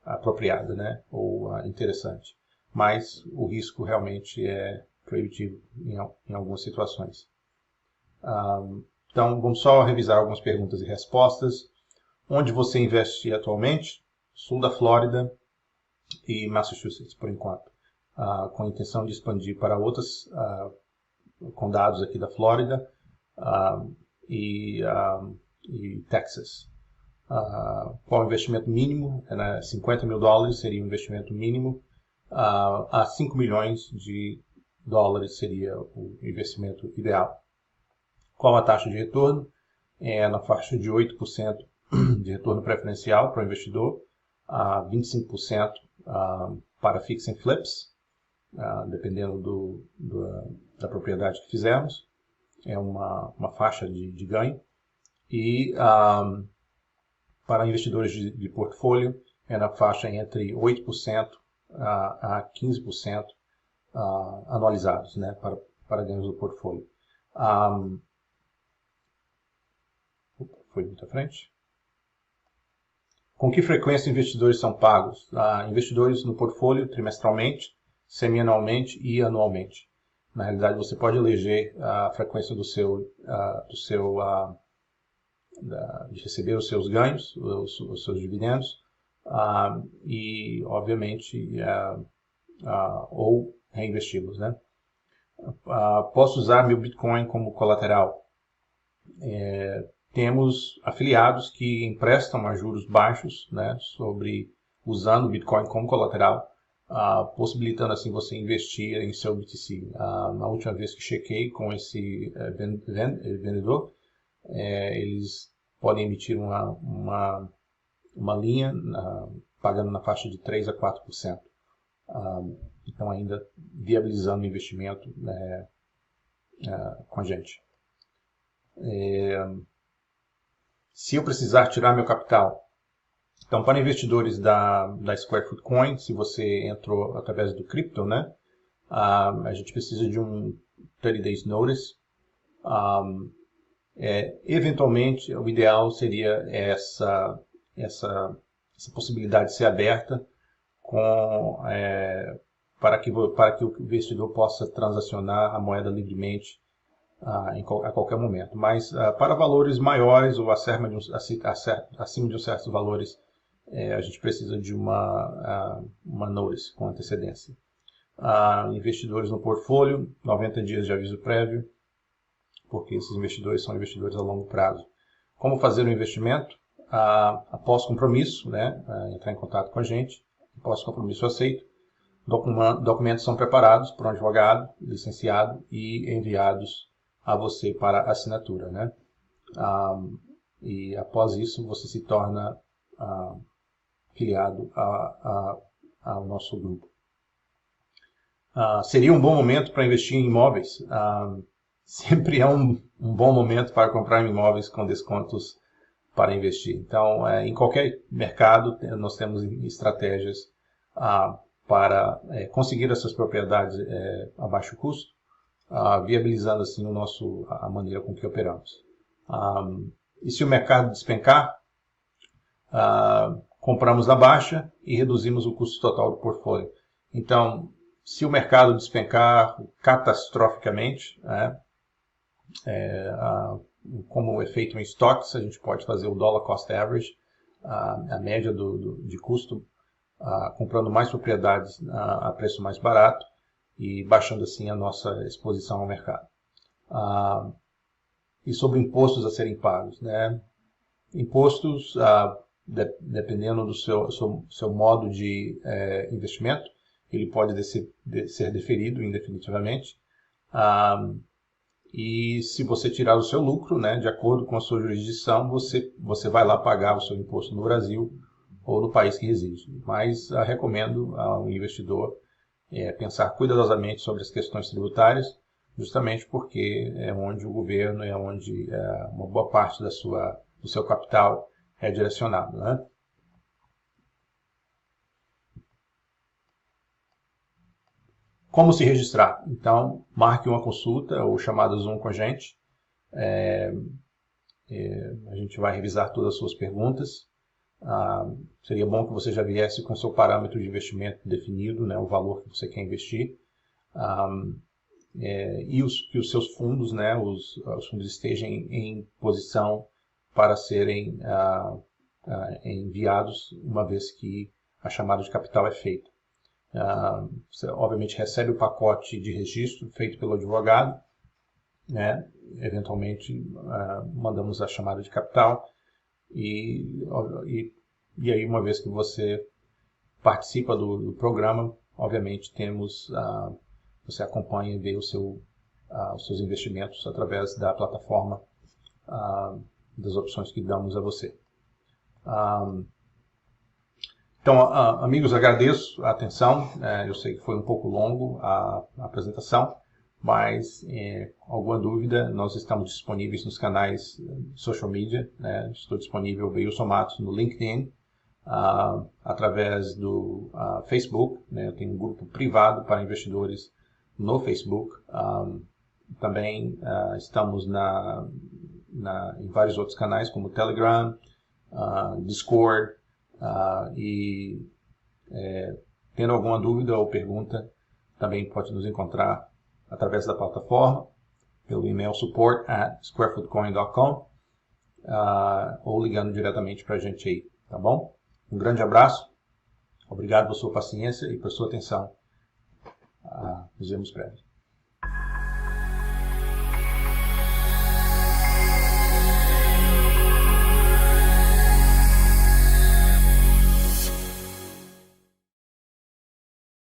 apropriada, né? Ou interessante. Mas o risco realmente é proibitivo em algumas situações. Então, vamos só revisar algumas perguntas e respostas. Onde você investe atualmente? Sul da Flórida e Massachusetts, por enquanto. Com a intenção de expandir para outros condados aqui da Flórida e Texas. Qual o investimento mínimo? 50 mil dólares seria o investimento mínimo. A 5 milhões de dólares seria o investimento ideal. Qual a taxa de retorno? Na faixa de 8% de retorno preferencial para o investidor, 25% para fix and flips, dependendo da propriedade que fizermos. É uma faixa de ganho. E para investidores de portfólio, é na faixa entre 8% a 15% anualizados, né, para ganhos do portfólio. Foi muito à frente. Com que frequência investidores são pagos? Investidores no portfólio trimestralmente, semianualmente e anualmente. Na realidade, você pode eleger a frequência de receber os seus ganhos, os seus dividendos, e, obviamente, ou reinvesti-los, né? Posso usar meu Bitcoin como colateral? Temos afiliados que emprestam a juros baixos, né, usando o Bitcoin como colateral, possibilitando assim você investir em seu BTC. Na última vez que chequei com esse vendedor, eles podem emitir uma linha pagando na faixa de 3 a 4%. Então ainda viabilizando o investimento com a gente. Se eu precisar tirar meu capital, então para investidores da Square Food Coin, se você entrou através do Crypto, né, a gente precisa de um 30 days notice. Eventualmente, o ideal seria essa possibilidade de ser aberta para que o investidor possa transacionar a moeda livremente a qualquer momento. Mas para valores maiores ou acima de um certos valores, a gente precisa de uma notice com antecedência. Investidores no portfólio, 90 dias de aviso prévio, porque esses investidores são investidores a longo prazo. Como fazer o investimento? Após compromisso, né, entrar em contato com a gente, após compromisso aceito, documentos são preparados por um advogado licenciado e enviados a você para assinatura, né? E após isso você se torna filiado ao nosso grupo. Seria um bom momento para investir em imóveis? Sempre é um bom momento para comprar imóveis com descontos para investir. Então, em qualquer mercado, nós temos estratégias para conseguir essas propriedades a baixo custo, viabilizando assim a maneira com que operamos. E se o mercado despencar, compramos na baixa e reduzimos o custo total do portfólio. Então, se o mercado despencar catastroficamente, como é feito em estoques, a gente pode fazer o dollar cost average, a média de custo, comprando mais propriedades a preço mais barato e baixando assim a nossa exposição ao mercado. E sobre impostos a serem pagos, né? Impostos, dependendo do seu modo de investimento, ele pode ser deferido indefinitivamente. E se você tirar o seu lucro, né, de acordo com a sua jurisdição, você vai lá pagar o seu imposto no Brasil ou no país que reside. Mas recomendo ao investidor pensar cuidadosamente sobre as questões tributárias, justamente porque é onde o governo, é onde uma boa parte do seu capital é direcionado, né? Como se registrar? Então, marque uma consulta ou chamada Zoom com a gente. A gente vai revisar todas as suas perguntas. Seria bom que você já viesse com seu parâmetro de investimento definido, né, o valor que você quer investir. E que os seus fundos, né, os fundos estejam em posição para serem enviados uma vez que a chamada de capital é feita. Você obviamente recebe o pacote de registro feito pelo advogado, né? Eventualmente mandamos a chamada de capital e aí uma vez que você participa do programa, obviamente você acompanha e vê os seus investimentos através da plataforma, das opções que damos a você. Então, amigos, agradeço a atenção. Eu sei que foi um pouco longo a apresentação, mas alguma dúvida, nós estamos disponíveis nos canais social media, né? Estou disponível, Wilson Matos, no LinkedIn, através do Facebook, né? Eu tenho um grupo privado para investidores no Facebook. Também estamos em vários outros canais, como Telegram, Discord, Tendo alguma dúvida ou pergunta, também pode nos encontrar através da plataforma, pelo e-mail support@squarefootcoin.com ou ligando diretamente para a gente aí, tá bom? Um grande abraço, obrigado pela sua paciência e pela sua atenção. Nos vemos breve.